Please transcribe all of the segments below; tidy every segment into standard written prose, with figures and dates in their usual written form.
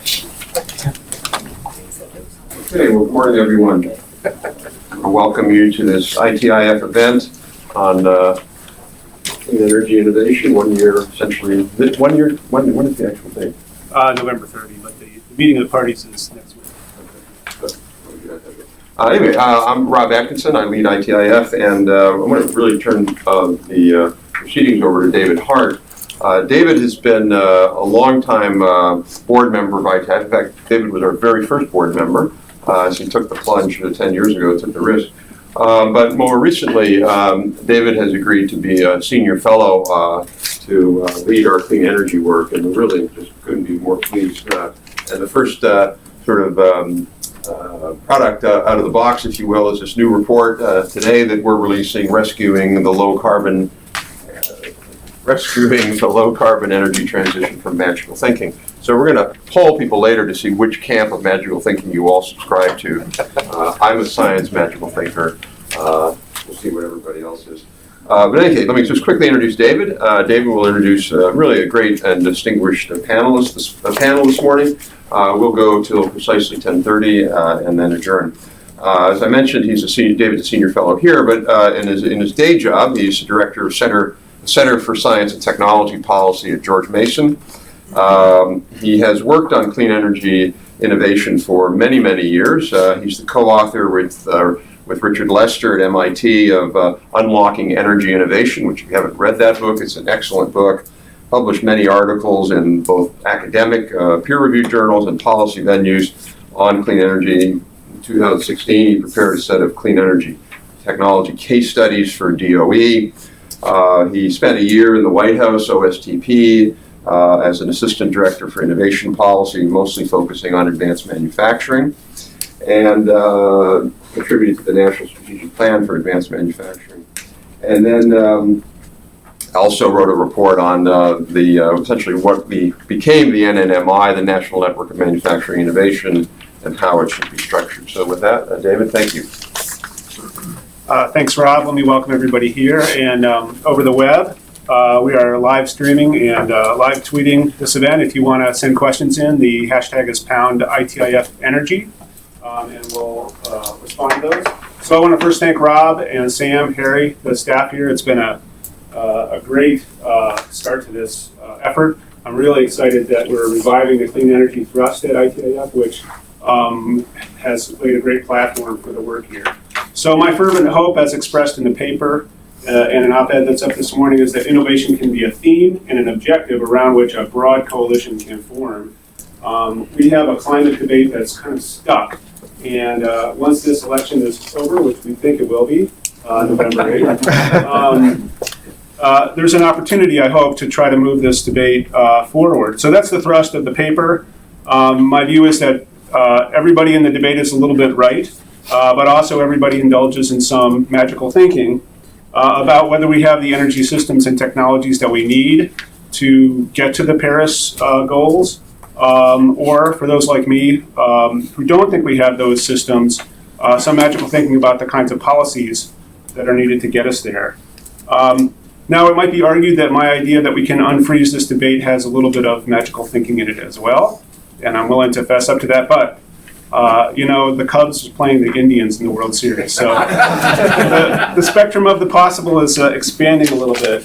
Okay, well, good morning, everyone. I welcome you to this ITIF event on clean energy innovation. 1 year, essentially. 1 year. When is the actual date? November 30, but the meeting of the parties is next week. Anyway, I'm Rob Atkinson. I lead ITIF, and I'm going to really turn the proceedings over to David Hart. David has been a long-time board member of ITIF. In fact, David was our very first board member. So he took the plunge 10 years ago, took the risk. But more recently, David has agreed to be a senior fellow to lead our clean energy work, and really just couldn't be more pleased. And the first product out of the box, if you will, is this new report today that we're releasing, rescuing the low carbon energy transition from magical thinking. So we're going to poll people later to see which camp of magical thinking you all subscribe to. I'm a science magical thinker. We'll see what everybody else is. But in any case, let me just quickly introduce David. David will introduce really a great and distinguished panel this morning. We'll go till precisely 10:30 and then adjourn. As I mentioned, David's a senior fellow here, but in his day job, he's the director of Center for Science and Technology Policy at George Mason. He has worked on clean energy innovation for many, many years. He's the co-author with Richard Lester at MIT of Unlocking Energy Innovation, which if you haven't read that book, it's an excellent book. Published many articles in both academic, peer-reviewed journals and policy venues on clean energy. In 2016, he prepared a set of clean energy technology case studies for DOE. He spent a year in the White House, OSTP, as an assistant director for innovation policy, mostly focusing on advanced manufacturing, and contributed to the National Strategic Plan for Advanced Manufacturing. And then also wrote a report on essentially what became the NNMI, the National Network of Manufacturing Innovation, and how it should be structured. So with that, David, thank you. Thanks, Rob. Let me welcome everybody here and over the web. We are live streaming and live tweeting this event. If you want to send questions in, the hashtag is #ITIFEnergy, and we'll respond to those. So I want to first thank Rob and Sam, Harry, the staff here. It's been a great start to this effort. I'm really excited that we're reviving the clean energy thrust at ITIF, which has laid a great platform for the work here. So my fervent hope, as expressed in the paper and an op-ed that's up this morning, is that innovation can be a theme and an objective around which a broad coalition can form. We have a climate debate that's kind of stuck, and once this election is over, which we think it will be, November 8th, there's an opportunity, I hope, to try to move this debate forward. So that's the thrust of the paper. My view is that everybody in the debate is a little bit right, but also everybody indulges in some magical thinking about whether we have the energy systems and technologies that we need to get to the Paris goals, or for those like me who don't think we have those systems, some magical thinking about the kinds of policies that are needed to get us there. Now, it might be argued that my idea that we can unfreeze this debate has a little bit of magical thinking in it as well, and I'm willing to fess up to that, but the Cubs are playing the Indians in the World Series, so the spectrum of the possible is expanding a little bit.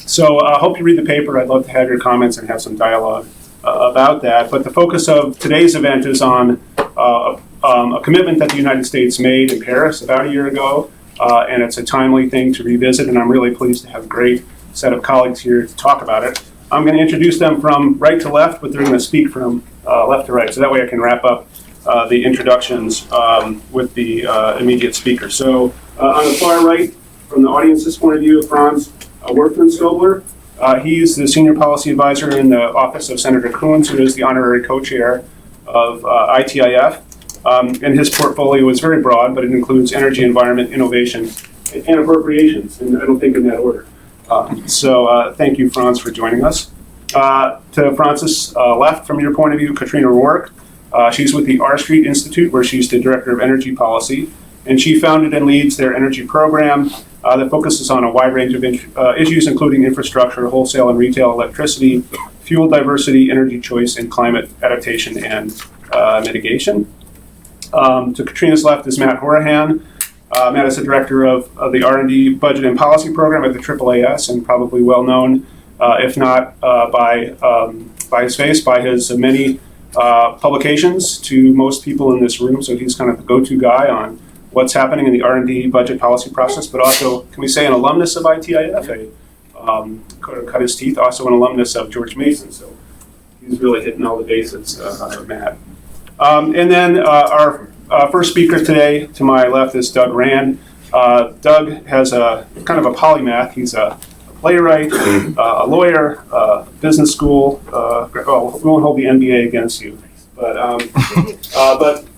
So I hope you read the paper. I'd love to have your comments and have some dialogue about that. But the focus of today's event is on a commitment that the United States made in Paris about a year ago, and it's a timely thing to revisit, and I'm really pleased to have a great set of colleagues here to talk about it. I'm going to introduce them from right to left, but they're going to speak from left to right, so that way I can wrap up the introductions with the immediate speaker. So on the far right, from the audience's point of view, Franz Werfmann-Stobler. He's the senior policy advisor in the office of Senator Coons, who is the honorary co-chair of ITIF. And his portfolio is very broad, but it includes energy, environment, innovation, and appropriations, and I don't think in that order. So thank you, Franz, for joining us. To Franz's left, from your point of view, Katrina Rourke. She's with the R Street Institute, where she's the director of energy policy. and she founded and leads their energy program that focuses on a wide range of issues, including infrastructure, wholesale and retail electricity, fuel diversity, energy choice, and climate adaptation and mitigation. To Katrina's left is Matt Horahan. Matt is the director of the R&D Budget and Policy Program at the AAAS, and probably well known, if not by his face, by his many publications to most people in this room. So he's kind of the go-to guy on what's happening in the R&D budget policy process, but also, can we say, an alumnus of ITIF, cut his teeth, also an alumnus of George Mason. So he's really hitting all the bases, Matt. And then our first speaker today, to my left, is Doug Rand. Doug has a kind of a polymath. He's a playwright, a lawyer, business school. Well, we won't hold the MBA against you, but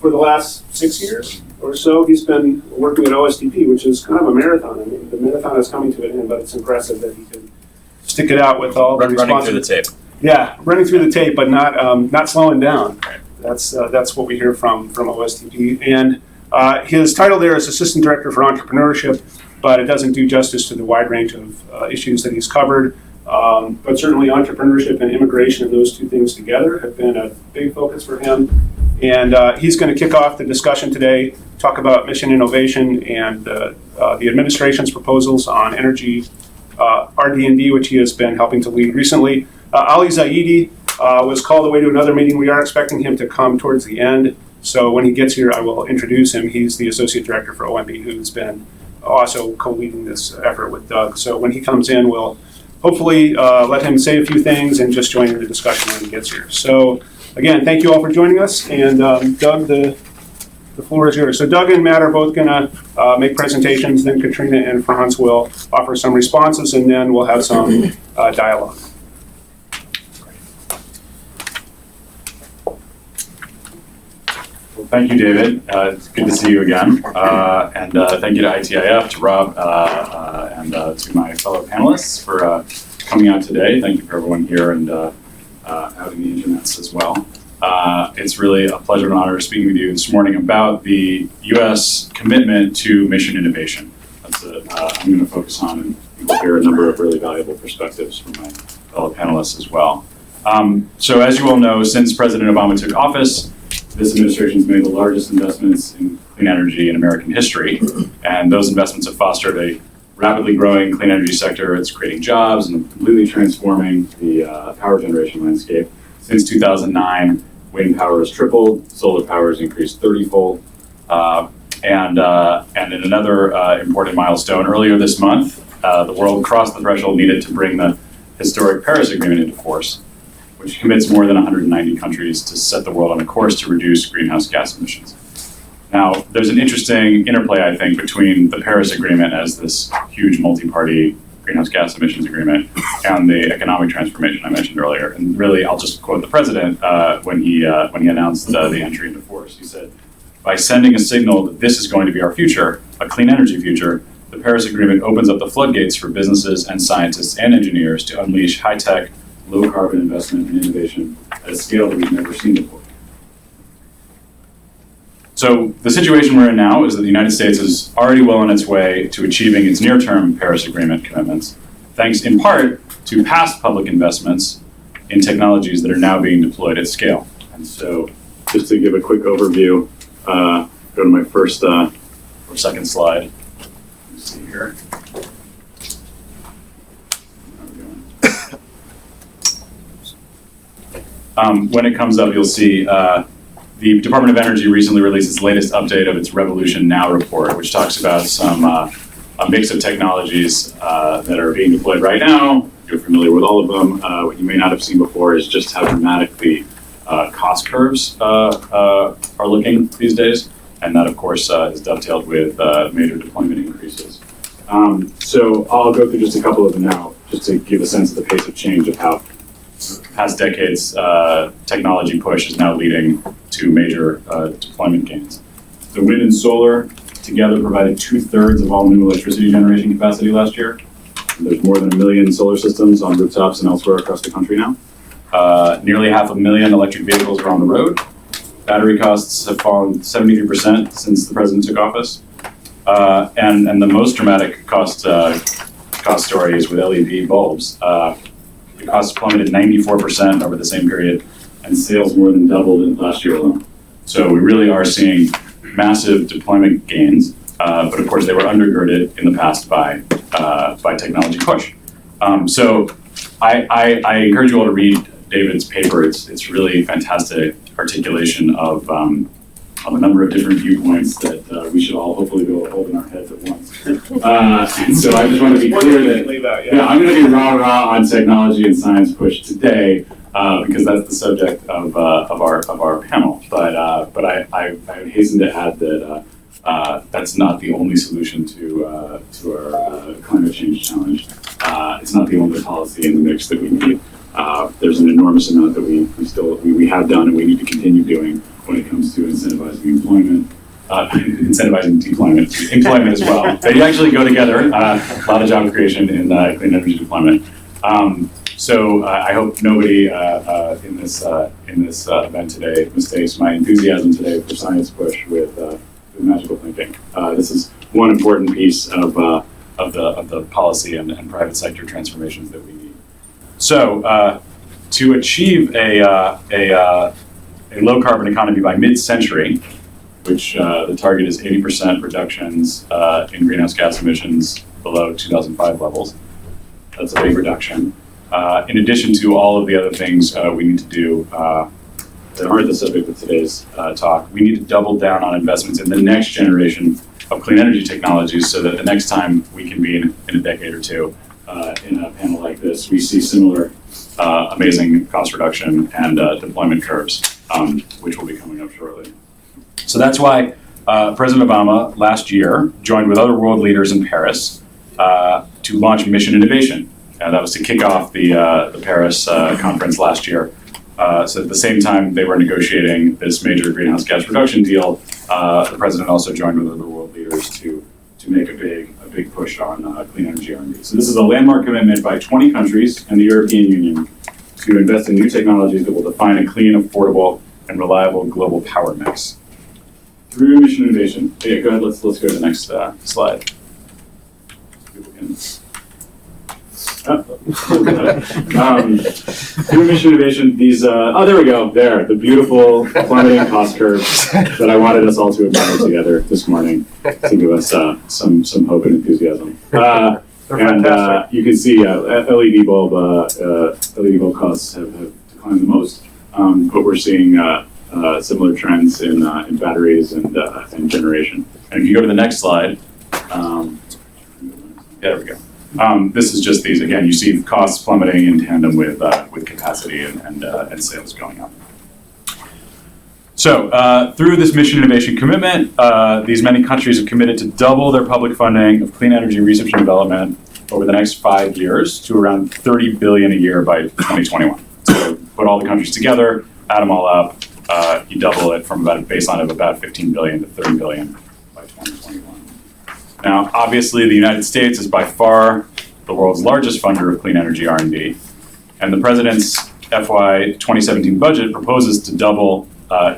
for the last 6 years or so, he's been working at OSTP, which is kind of a marathon. I mean, the marathon is coming to an end, but it's impressive that he can stick it out with all the running through the tape. Yeah, running through the tape, but not slowing down. That's what we hear from OSTP. And his title there is Assistant Director for Entrepreneurship, but it doesn't do justice to the wide range of issues that he's covered. But certainly entrepreneurship and immigration and those two things together have been a big focus for him. And he's going to kick off the discussion today, talk about mission innovation and the administration's proposals on energy RD&D, which he has been helping to lead recently. Ali Zaidi was called away to another meeting. We are expecting him to come towards the end. So when he gets here, I will introduce him. He's the Associate Director for OMB, who's been also co-leading this effort with Doug. So when he comes in, we'll hopefully let him say a few things and just join in the discussion when he gets here. So again, thank you all for joining us. And Doug, the floor is yours. So Doug and Matt are both going to make presentations. Then Katrina and Franz will offer some responses, and then we'll have some dialogue. Well, thank you, David. It's good to see you again. And thank you to ITIF, to Rob, and to my fellow panelists for coming out today. Thank you for everyone here and out in the internets as well. It's really a pleasure and honor speaking with you this morning about the U.S. commitment to mission innovation. That's I'm going to focus on, and you'll hear a number of really valuable perspectives from my fellow panelists as well. So as you all know, since President Obama took office, this administration has made the largest investments in clean energy in American history, and those investments have fostered a rapidly growing clean energy sector. It's creating jobs and completely transforming the power generation landscape. Since 2009, wind power has tripled, solar power has increased 30-fold, and in another important milestone, earlier this month, the world crossed the threshold needed to bring the historic Paris Agreement into force, which commits more than 190 countries to set the world on a course to reduce greenhouse gas emissions. Now, there's an interesting interplay, I think, between the Paris Agreement as this huge multi-party greenhouse gas emissions agreement and the economic transformation I mentioned earlier. And really, I'll just quote the president when he announced the entry into force. He said, "By sending a signal that this is going to be our future, a clean energy future, the Paris Agreement opens up the floodgates for businesses and scientists and engineers to unleash high-tech, low-carbon investment and innovation at a scale that we've never seen before." So the situation we're in now is that the United States is already well on its way to achieving its near-term Paris Agreement commitments, thanks in part to past public investments in technologies that are now being deployed at scale. And so just to give a quick overview, go to my first or second slide. Let's see here. When it comes up, you'll see the Department of Energy recently released its latest update of its Revolution Now report, which talks about some a mix of technologies that are being deployed right now. You're familiar with all of them. What you may not have seen before is just how dramatic the cost curves are looking these days. And that, of course, is dovetailed with major deployment increases. So I'll go through just a couple of them now, just to give a sense of the pace of change of how past decades technology push is now leading to major deployment gains. The wind and solar together provided 2/3 of all new electricity generation capacity last year. And there's more than 1 million solar systems on rooftops and elsewhere across the country now. Nearly 500,000 electric vehicles are on the road. Battery costs have fallen 73% since the president took office. And the most dramatic cost story is with LED bulbs. The cost plummeted 94% over the same period, and sales more than doubled in last year alone. So we really are seeing massive deployment gains, but of course they were undergirded in the past by technology push. So I encourage you all to read David's paper. It's really fantastic articulation of a number of different viewpoints that we should all hopefully be able to hold in our heads at once. And so I just want to be clear that I'm going to be rah-rah on technology and science push today because that's the subject of our panel. But I hasten to add that that's not the only solution to our climate change challenge. It's not the only policy in the mix that we need. There's an enormous amount that we have done and we need to continue doing when it comes to incentivizing employment, incentivizing employment as well. They actually go together. A lot of job creation in clean energy deployment. So I hope nobody in this event today mistakes my enthusiasm today for science push with magical thinking. This is one important piece of the policy and private sector transformations that we need. So to achieve a low carbon economy by mid-century, which the target is 80% reductions in greenhouse gas emissions below 2005 levels. That's a big reduction. In addition to all of the other things we need to do that aren't the subject of today's talk, we need to double down on investments in the next generation of clean energy technologies so that the next time we can be in a decade or two in a panel like this, we see similar amazing cost reduction and deployment curves, which will be coming up shortly. So that's why President Obama last year joined with other world leaders in Paris to launch Mission Innovation. That was to kick off the Paris conference last year. So at the same time they were negotiating this major greenhouse gas reduction deal, the president also joined with other world leaders to make a big push on clean energy R&D. So this is a landmark commitment by 20 countries and the European Union to invest in new technologies that will define a clean, affordable, and reliable global power mix. Through Mission Innovation, yeah, go ahead, let's go to the next slide. People can... through Mission Innovation, these, there we go, the beautiful plummeting cost curves that I wanted us all to admire together this morning to give us some hope and enthusiasm. And you can see LED bulb costs have declined the most, but we're seeing similar trends in batteries and generation. And if you go to the next slide, there we go. This is just these, again, you see costs plummeting in tandem with capacity and sales going up. So through this Mission Innovation commitment, these many countries have committed to double their public funding of clean energy research and development over the next 5 years to around $30 billion a year by 2021. So put all the countries together, add them all up, you double it from about a baseline of about 15 billion to 30 billion by 2021. Now, obviously, the United States is by far the world's largest funder of clean energy R&D, and the president's FY 2017 budget proposes to double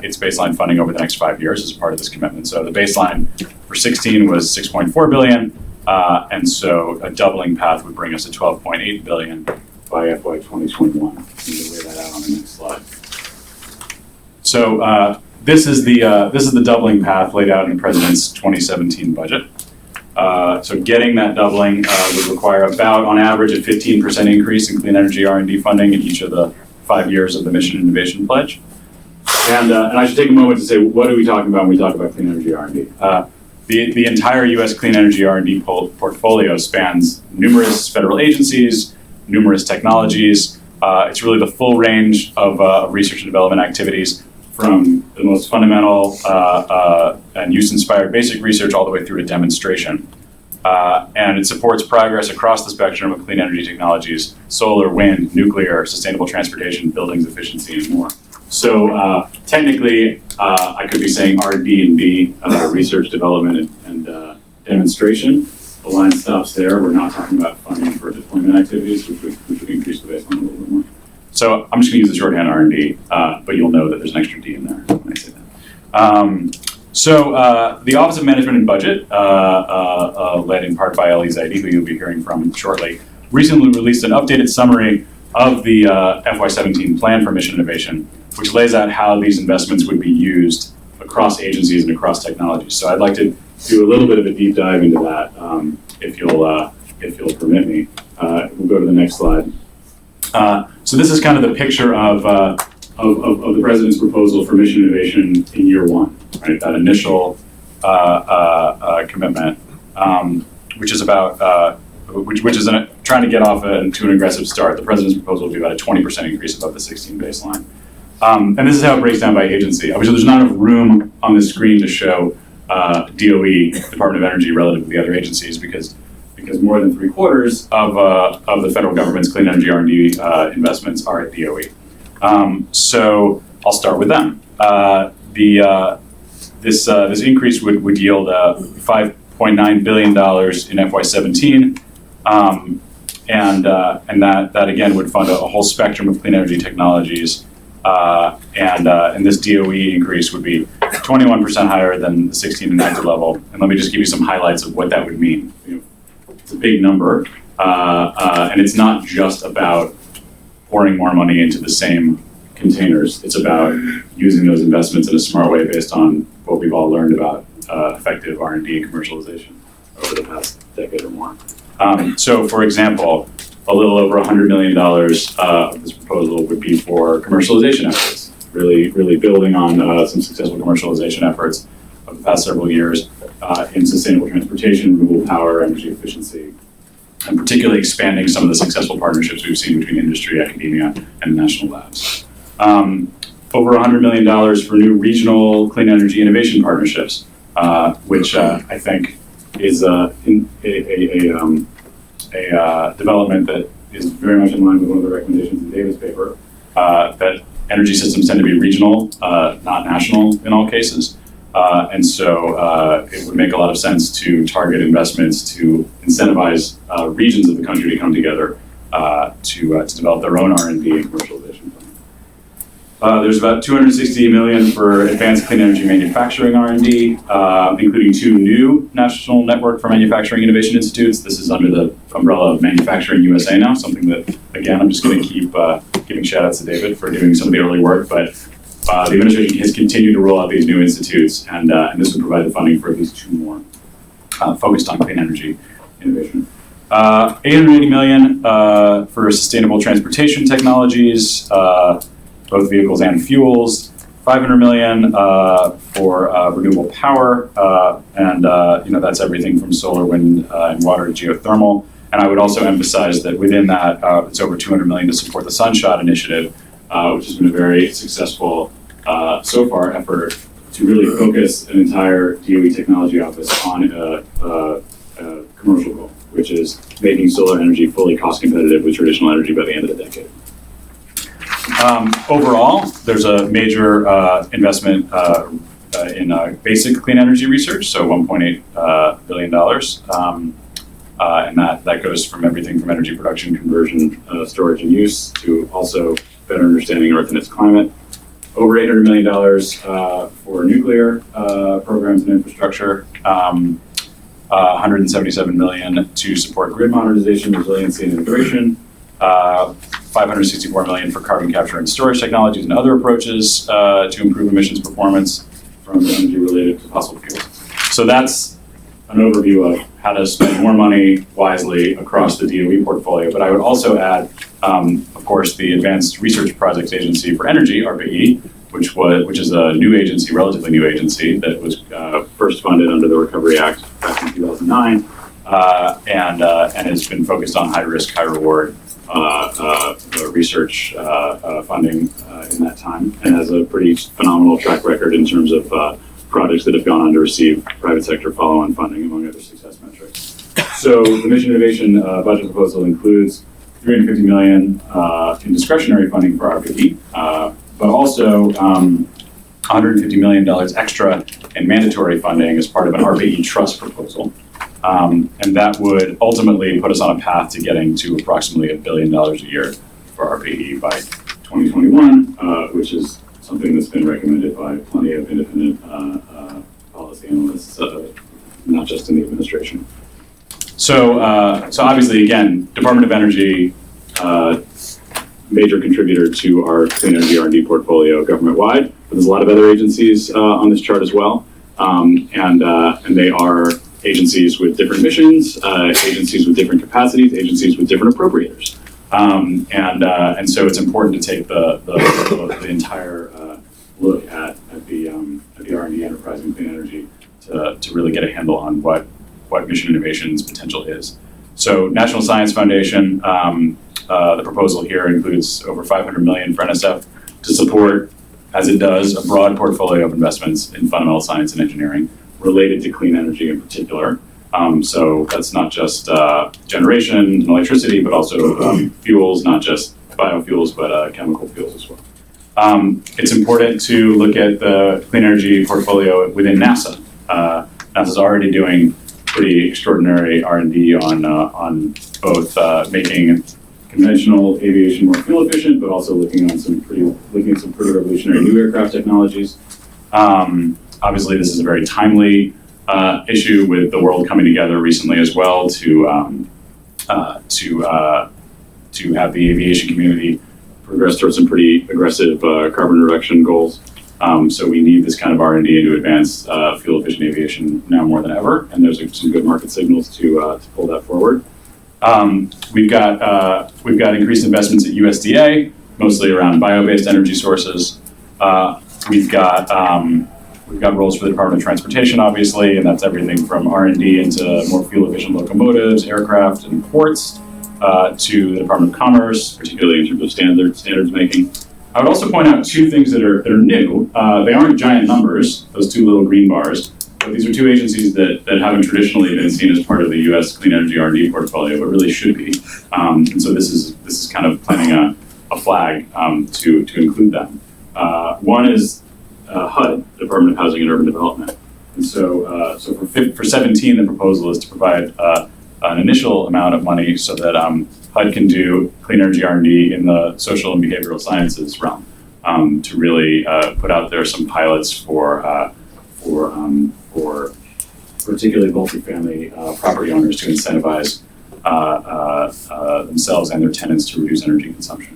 its baseline funding over the next 5 years as part of this commitment. So the baseline for 16 was 6.4 billion, and so a doubling path would bring us to 12.8 billion by FY 2021. I'm going to lay that out on the next slide. So this is the doubling path laid out in the president's 2017 budget. So getting that doubling would require about, on average, a 15% increase in clean energy R&D funding in each of the 5 years of the Mission Innovation Pledge. And I should take a moment to say, what are we talking about when we talk about clean energy R&D? The entire U.S. clean energy R&D portfolio spans numerous federal agencies, numerous technologies. It's really the full range of research and development activities, from the most fundamental and use-inspired basic research all the way through to demonstration. And it supports progress across the spectrum of clean energy technologies: solar, wind, nuclear, sustainable transportation, buildings efficiency, and more. So technically, I could be saying RD&D, research, development, and demonstration. The line stops there. We're not talking about funding for deployment activities, which would increase the baseline a little bit more. So I'm just going to use the shorthand R&D, but you'll know that there's an extra D in there when I say that. So the Office of Management and Budget, led in part by Ellie Zaidi, who you'll be hearing from shortly, recently released an updated summary of the FY17 plan for mission innovation, which lays out how these investments would be used across agencies and across technologies. So I'd like to do a little bit of a deep dive into that, if you'll permit me. We'll go to the next slide. So this is kind of the picture of the president's proposal for mission innovation in year one, right? That initial commitment, which is about which is trying to get off to an aggressive start. The president's proposal will be about a 20% increase above the 16 baseline. And this is how it breaks down by agency. Obviously, there's not enough room on the screen to show DOE, Department of Energy, relative to the other agencies, because more than 3/4 of the federal government's clean energy R&D investments are at DOE. So I'll start with them. This increase would yield $5.9 billion in FY17, and that again would fund a whole spectrum of clean energy technologies. And this DOE increase would be 21% higher than the 16 enacted level. And let me just give you some highlights of what that would mean. It's a big number, and it's not just about pouring more money into the same containers. It's about using those investments in a smart way based on what we've all learned about effective R&D and commercialization over the past decade or more. So, for example, a little over $100 million of this proposal would be for commercialization efforts, really building on some successful commercialization efforts of the past several years in sustainable transportation, renewable power, energy efficiency, and particularly expanding some of the successful partnerships we've seen between industry, academia, and national labs. Over $100 million for new regional clean energy innovation partnerships, which I think is a development that is very much in line with one of the recommendations in David's paper, that energy systems tend to be regional, not national in all cases. And so it would make a lot of sense to target investments to incentivize regions of the country to come together to develop their own R&D and commercialization. There's about $260 million for advanced clean energy manufacturing R&D, including 2 new National Network for Manufacturing Innovation Institutes. This is under the umbrella of Manufacturing USA now, something that, again, I'm just going to keep giving shout outs to David for doing some of the early work, but the administration has continued to roll out these new institutes, and this would provide the funding for at least 2 more focused on clean energy innovation. $880 million for sustainable transportation technologies, both vehicles and fuels. $500 million for renewable power, and that's everything from solar, wind, and water to geothermal. And I would also emphasize that within that, it's over $200 million to support the Sunshot Initiative, which has been a very successful, so far, effort to really focus an entire DOE technology office on a commercial goal, which is making solar energy fully cost competitive with traditional energy by the end of the decade. Overall, there's a major investment in basic clean energy research, so $1.8 billion. And that goes from everything from energy production, conversion, storage, and use to also better understanding Earth and its climate. Over $800 million for nuclear programs and infrastructure. $177 million to support grid modernization, resiliency, and integration. $564 million for carbon capture and storage technologies and other approaches to improve emissions performance from energy related to fossil fuels. So that's an overview of how to spend more money wisely across the DOE portfolio. But I would also add, of course, the Advanced Research Projects Agency for Energy, RD&D, which is a new agency, relatively new agency that was first funded under the Recovery Act back in 2009, and has been focused on high risk, high reward research funding in that time, and has a pretty phenomenal track record in terms of projects that have gone on to receive private sector follow-on funding, among other success metrics. So the mission innovation budget proposal includes $350 million in discretionary funding for RPE, but also $150 million extra in mandatory funding as part of an RPE trust proposal. And that would ultimately put us on a path to getting to approximately $1 billion a year for RPE by 2021, which is something that's been recommended by plenty of independent policy analysts, not just in the administration. So obviously, again, Department of Energy, major contributor to our clean energy R&D portfolio government-wide, but there's a lot of other agencies on this chart as well, and they are agencies with different missions, agencies with different capacities, agencies with different appropriators, and so it's important to take the entire look at the R&D enterprise in clean energy to really get a handle on what mission innovation's potential is. So National Science Foundation, the proposal here includes over $500 million for NSF to support, as it does, a broad portfolio of investments in fundamental science and engineering related to clean energy in particular. So that's not just generation and electricity, but also fuels, not just biofuels, but chemical fuels as well. It's important to look at the clean energy portfolio within NASA. NASA's already doing pretty extraordinary R&D on both making conventional aviation more fuel efficient, but also looking at some pretty revolutionary new aircraft technologies. Obviously, this is a very timely issue with the world coming together recently as well to have the aviation community progress towards some pretty aggressive carbon reduction goals. So we need this kind of R&D to advance fuel efficient aviation now more than ever, and there's some good market signals to pull that forward. We've got increased investments at USDA, mostly around bio-based energy sources. We've got roles for the Department of Transportation, obviously, and that's everything from R&D into more fuel-efficient locomotives, aircraft, and ports, to the Department of Commerce, particularly in terms of standards making. I would also point out two things that are new. They aren't giant numbers, those two little green bars, but these are two agencies that haven't traditionally been seen as part of the U.S. clean energy R&D portfolio, but really should be. And so this is kind of planting a flag to include them. One is HUD, Department of Housing and Urban Development. And so for 17, the proposal is to provide an initial amount of money so that HUD can do clean energy R&D in the social and behavioral sciences realm, to really put out there some pilots for particularly multifamily property owners to incentivize themselves and their tenants to reduce energy consumption.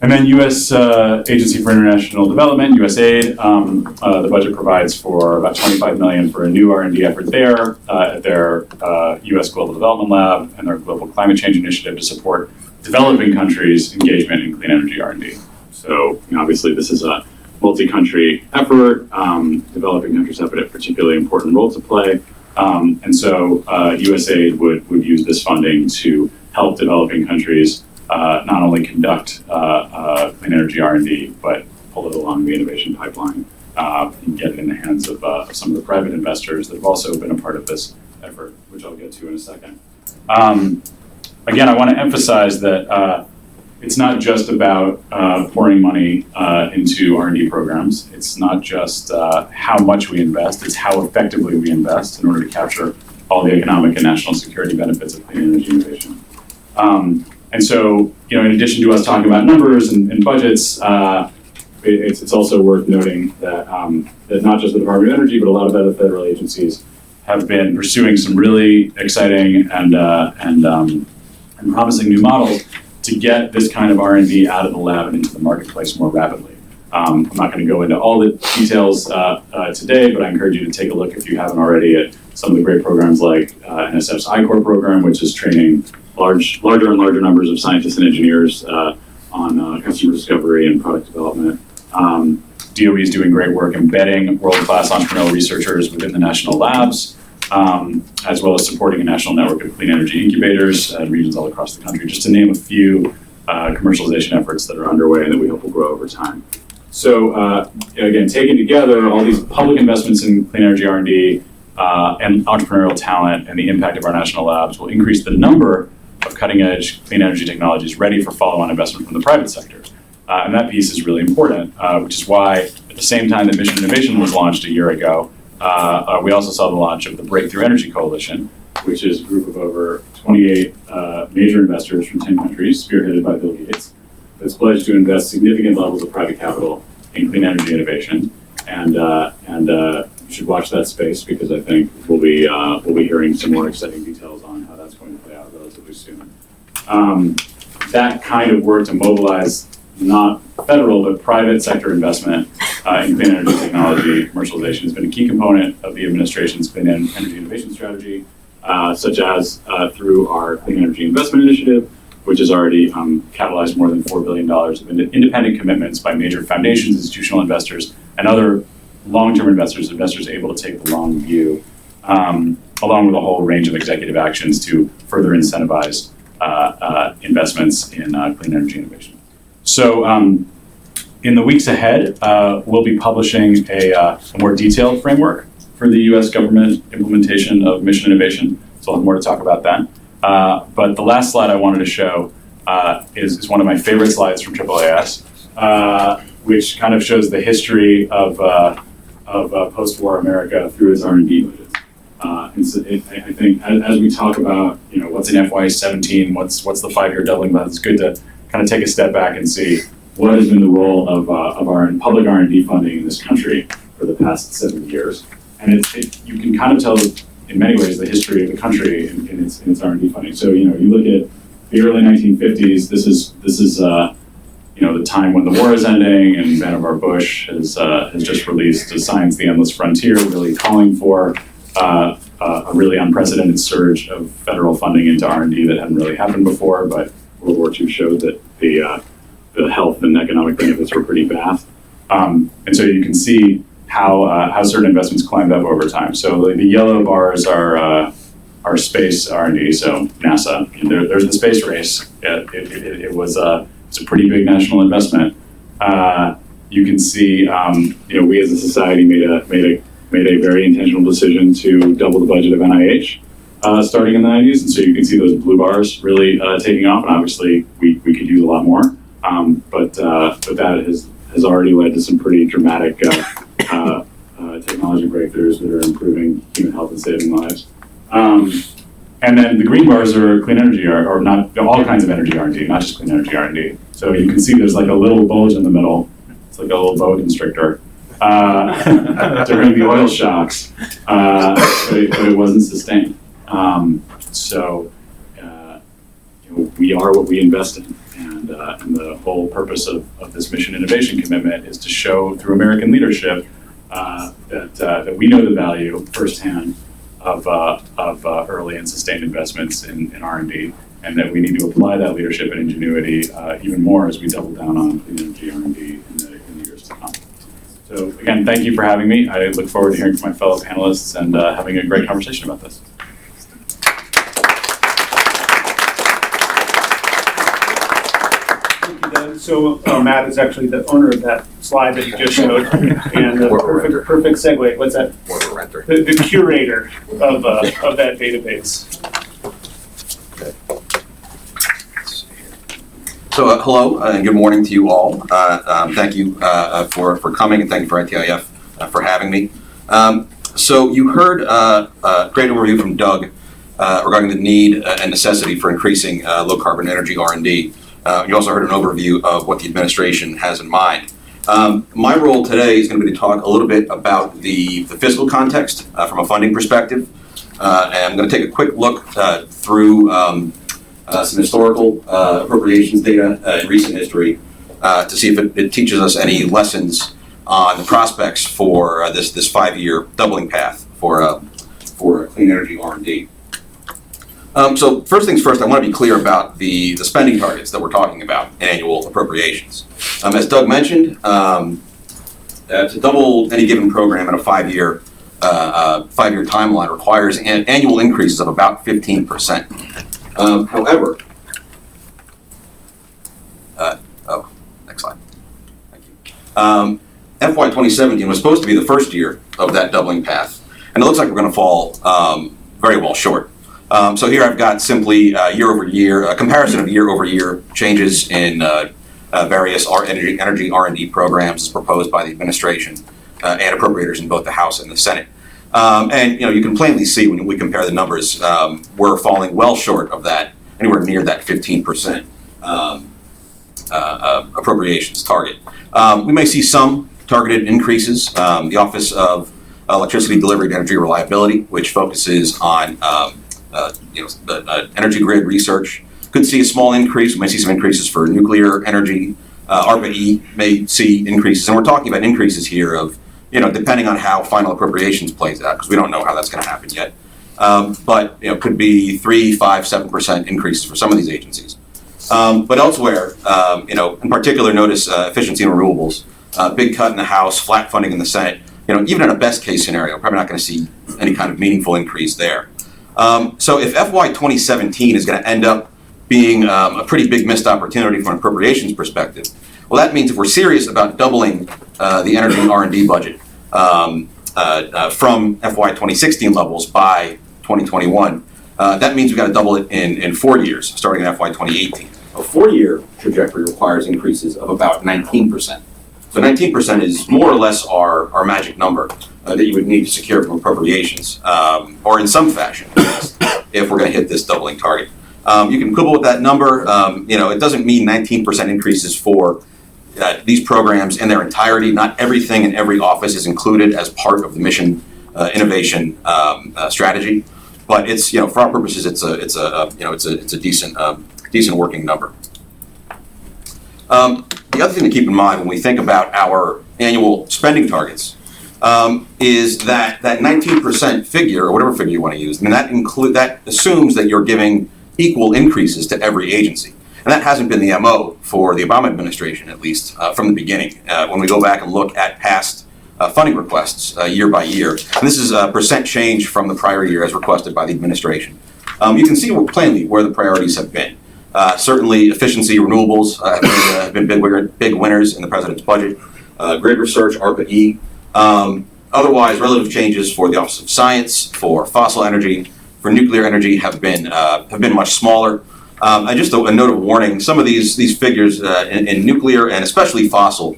And then U.S. Agency for International Development, USAID, the budget provides for about $25 million for a new R&D effort there at their U.S. Global Development Lab and their Global Climate Change Initiative to support developing countries' engagement in clean energy R&D. So obviously this is a multi-country effort. Developing countries have a particularly important role to play. And so USAID would use this funding to help developing countries not only conduct clean energy R&D, but pull it along the innovation pipeline and get it in the hands of some of the private investors that have also been a part of this effort, which I'll get to in a second. Again, I want to emphasize that it's not just about pouring money into R&D programs. It's not just how much we invest, it's how effectively we invest in order to capture all the economic and national security benefits of clean energy innovation. And so, in addition to us talking about numbers and budgets, it's also worth noting that not just the Department of Energy, but a lot of other federal agencies have been pursuing some really exciting and promising new models to get this kind of R&D out of the lab and into the marketplace more rapidly. I'm not going to go into all the details today, but I encourage you to take a look, if you haven't already, at some of the great programs like NSF's I-Corps program, which is training larger and larger numbers of scientists and engineers on customer discovery and product development. DOE is doing great work embedding world-class entrepreneurial researchers within the national labs, as well as supporting a national network of clean energy incubators in regions all across the country, just to name a few commercialization efforts that are underway and that we hope will grow over time. So again, taken together, all these public investments in clean energy R&D and entrepreneurial talent and the impact of our national labs will increase the number of cutting-edge clean energy technologies ready for follow-on investment from the private sector. And that piece is really important, which is why at the same time that Mission Innovation was launched a year ago, we also saw the launch of the Breakthrough Energy Coalition, which is a group of over 28 major investors from 10 countries, spearheaded by Bill Gates, that's pledged to invest significant levels of private capital in clean energy innovation and should watch that space because I think we'll be hearing some more exciting details on how that's going to play out relatively soon. That kind of work to mobilize not federal but private sector investment in clean energy technology commercialization has been a key component of the administration's clean energy innovation strategy, such as through our Clean Energy Investment Initiative, which has already catalyzed more than $4 billion of independent commitments by major foundations, institutional investors, and other long-term investors able to take the long view, along with a whole range of executive actions to further incentivize investments in clean energy innovation. So in the weeks ahead, we'll be publishing a more detailed framework for the U.S. government implementation of mission innovation. So I'll have more to talk about that. But the last slide I wanted to show is one of my favorite slides from AAAS, which kind of shows the history of post-war America through its R&D budgets. And so I think as we talk about, what's in FY17, what's the 5-year doubling plan, it's good to kind of take a step back and see what has been the role of our public R&D funding in this country for the past 7 years. And you can kind of tell, in many ways, the history of the country in its R&D funding. So, you look at the early 1950s, this is the time when the war is ending, and Vannevar Bush has just released Science: The Endless Frontier, really calling for a really unprecedented surge of federal funding into R&D that hadn't really happened before, but World War II showed that the health and economic benefits were pretty vast. And so you can see how certain investments climbed up over time. So the yellow bars are space R&D, so NASA. There's the space race. It was it's a pretty big national investment. You can see, we as a society made a very intentional decision to double the budget of NIH starting in the 90s, and so you can see those blue bars really taking off. And obviously, we could use a lot more, but that has already led to some pretty dramatic technology breakthroughs that are improving human health and saving lives. And then the green bars are clean energy, or not all kinds of energy R&D, not just clean energy R&D. So you can see there's like a little bulge in the middle. It's like a little boa constrictor during the oil shocks, but it wasn't sustained. We are what we invest in, and the whole purpose of this mission innovation commitment is to show through American leadership that we know the value firsthand of early and sustained investments in R&D, and that we need to apply that leadership and ingenuity even more as we double down on clean energy R&D in the years to come. So again, thank you for having me. I look forward to hearing from my fellow panelists and having a great conversation about this. So Matt is actually the owner of that slide that you just showed, and perfect segue. What's that? The curator of that database. Okay. So hello and good morning to you all. Thank you for coming, and thank you for ITIF for having me. So you heard a great overview from Doug regarding the need and necessity for increasing low carbon energy R&D. You also heard an overview of what the administration has in mind. My role today is going to be to talk a little bit about the fiscal context from a funding perspective. And I'm going to take a quick look through some historical appropriations data in recent history to see if it teaches us any lessons on the prospects for this 5-year doubling path for clean energy R&D. So first things first, I want to be clear about the spending targets that we're talking about in annual appropriations. As Doug mentioned, to double any given program in a 5-year timeline requires annual increases of about 15%. However, next slide. Thank you. FY 2017 was supposed to be the first year of that doubling path, and it looks like we're going to fall very well short. So here I've got simply year-over-year, a comparison of year-over-year changes in various energy R&D programs as proposed by the administration and appropriators in both the House and the Senate. And you can plainly see when we compare the numbers, we're falling well short of that, anywhere near that 15% appropriations target. We may see some targeted increases. The Office of electricity delivery and energy reliability, which focuses on the energy grid research. Could see a small increase. We may see some increases for nuclear energy. ARPA-E may see increases, and we're talking about increases here of, depending on how final appropriations plays out, because we don't know how that's going to happen yet. But could be 3%, 5%, 7% increases for some of these agencies. But elsewhere, in particular, notice efficiency and renewables. Big cut in the House, flat funding in the Senate. Even in a best case scenario, probably not going to see any kind of meaningful increase there. So if FY 2017 is going to end up being a pretty big missed opportunity from an appropriations perspective, well, that means if we're serious about doubling the energy and R&D budget from FY 2016 levels by 2021, that means we've got to double it in 4 years, starting in FY 2018. A 4-year trajectory requires increases of about 19%. So 19% is more or less our magic number that you would need to secure from appropriations, or in some fashion, if we're going to hit this doubling target. You can quibble with that number. It doesn't mean 19% increases for these programs in their entirety. Not everything in every office is included as part of the mission innovation strategy, but it's for our purposes it's a decent working number. The other thing to keep in mind when we think about our annual spending targets is that 19% figure, or whatever figure you want to use, that assumes that you're giving equal increases to every agency. And that hasn't been the MO for the Obama administration, at least from the beginning. When we go back and look at past funding requests year by year, and this is a percent change from the prior year as requested by the administration, you can see plainly where the priorities have been. Certainly, efficiency, renewables have been big winners in the president's budget. Grid research, ARPA-E. Otherwise, relative changes for the Office of Science, for fossil energy, for nuclear energy have been much smaller. And just a note of warning: some of these figures in nuclear and especially fossil,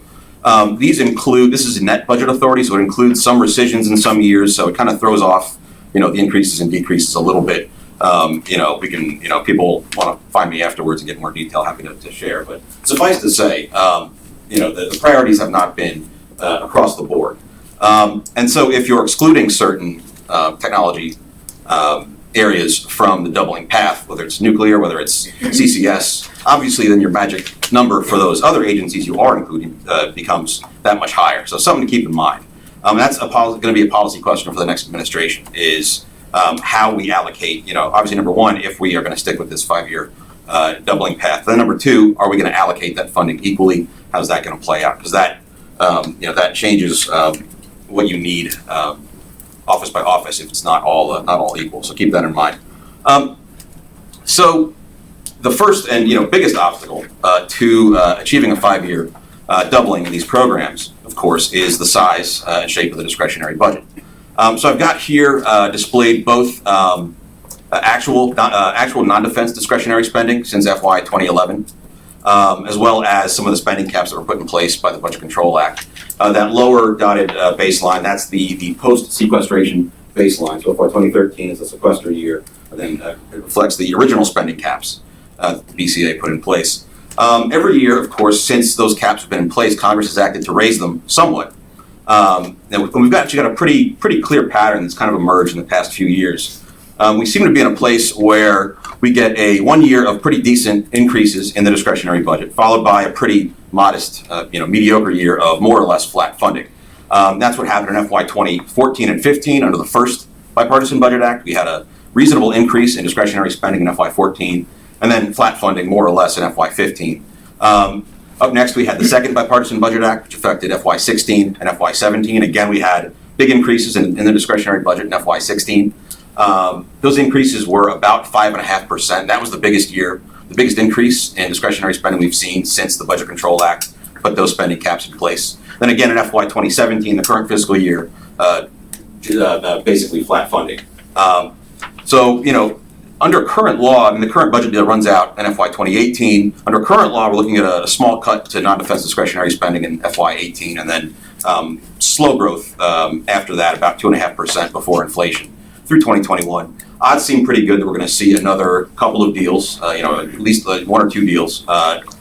this is a net budget authority, so it includes some rescissions in some years, so it kind of throws off the increases and decreases a little bit. People want to find me afterwards and get more detail, happy to share. But suffice to say, the priorities have not been across the board. And so if you're excluding certain technology areas from the doubling path, whether it's nuclear, whether it's CCS, obviously then your magic number for those other agencies you are including becomes that much higher. So something to keep in mind. That's going to be a policy question for the next administration is how we allocate, obviously number one, if we are going to stick with this 5-year doubling path. Then number two, are we going to allocate that funding equally? How's that going to play out? Because that changes what you need office by office if it's not all equal. So keep that in mind. So the first and biggest obstacle to achieving a 5-year doubling of these programs, of course, is the size and shape of the discretionary budget. So I've got here displayed both actual non-defense discretionary spending since FY 2011, as well as some of the spending caps that were put in place by the Budget Control Act. That lower dotted baseline, that's the post-sequestration baseline. So FY 2013 is the sequester year, and then it reflects the original spending caps the BCA put in place. Every year, of course, since those caps have been in place, Congress has acted to raise them somewhat. And we've actually got a pretty clear pattern that's kind of emerged in the past few years. We seem to be in a place where we get 1 year of pretty decent increases in the discretionary budget, followed by a pretty modest, mediocre year of more or less flat funding. That's what happened in FY 2014 and 15 under the first Bipartisan Budget Act. We had a reasonable increase in discretionary spending in FY 14, and then flat funding more or less in FY 15. Up next, we had the second Bipartisan Budget Act, which affected FY 16 and FY 17. Again, we had big increases in the discretionary budget in FY 16. Those increases were about 5.5%. That was the biggest increase in discretionary spending we've seen since the Budget Control Act put those spending caps in place. Then again in FY 2017, the current fiscal year, basically flat funding. Under current law, the current budget deal runs out in FY 2018. Under current law, we're looking at a small cut to non-defense discretionary spending in FY 18, and then slow growth after that, about 2.5% before inflation through 2021. Odds seem pretty good that we're going to see another couple of deals, at least 1 or 2 deals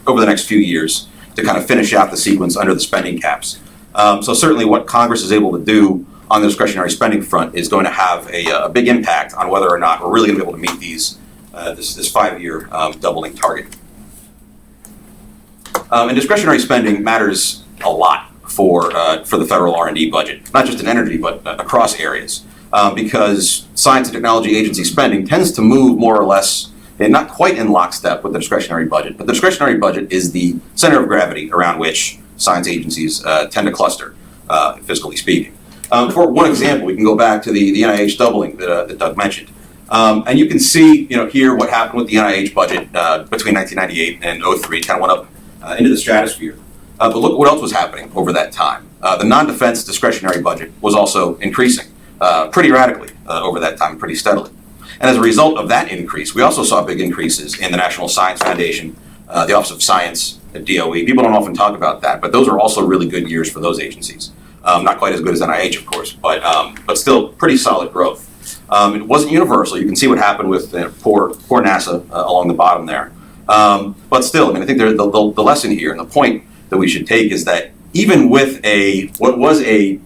over the next few years to kind of finish out the sequence under the spending caps. So certainly what Congress is able to do on the discretionary spending front is going to have a big impact on whether or not we're really going to be able to meet this 5-year doubling target. And discretionary spending matters a lot for the federal R&D budget, not just in energy, but across areas, because science and technology agency spending tends to move more or less, and not quite in lockstep with the discretionary budget, but the discretionary budget is the center of gravity around which science agencies tend to cluster, fiscally speaking. For one example, we can go back to the NIH doubling that Doug mentioned. And you can see, here what happened with the NIH budget between 1998 and 03, kind of went up into the stratosphere. But look what else was happening over that time. The non-defense discretionary budget was also increasing pretty radically over that time, pretty steadily. And as a result of that increase, we also saw big increases in the National Science Foundation, the Office of Science at DOE. People don't often talk about that, but those are also really good years for those agencies. Not quite as good as NIH, of course, but still pretty solid growth. It wasn't universal. You can see what happened with poor NASA along the bottom there. But still, I think the lesson here and the point that we should take is that even with what was a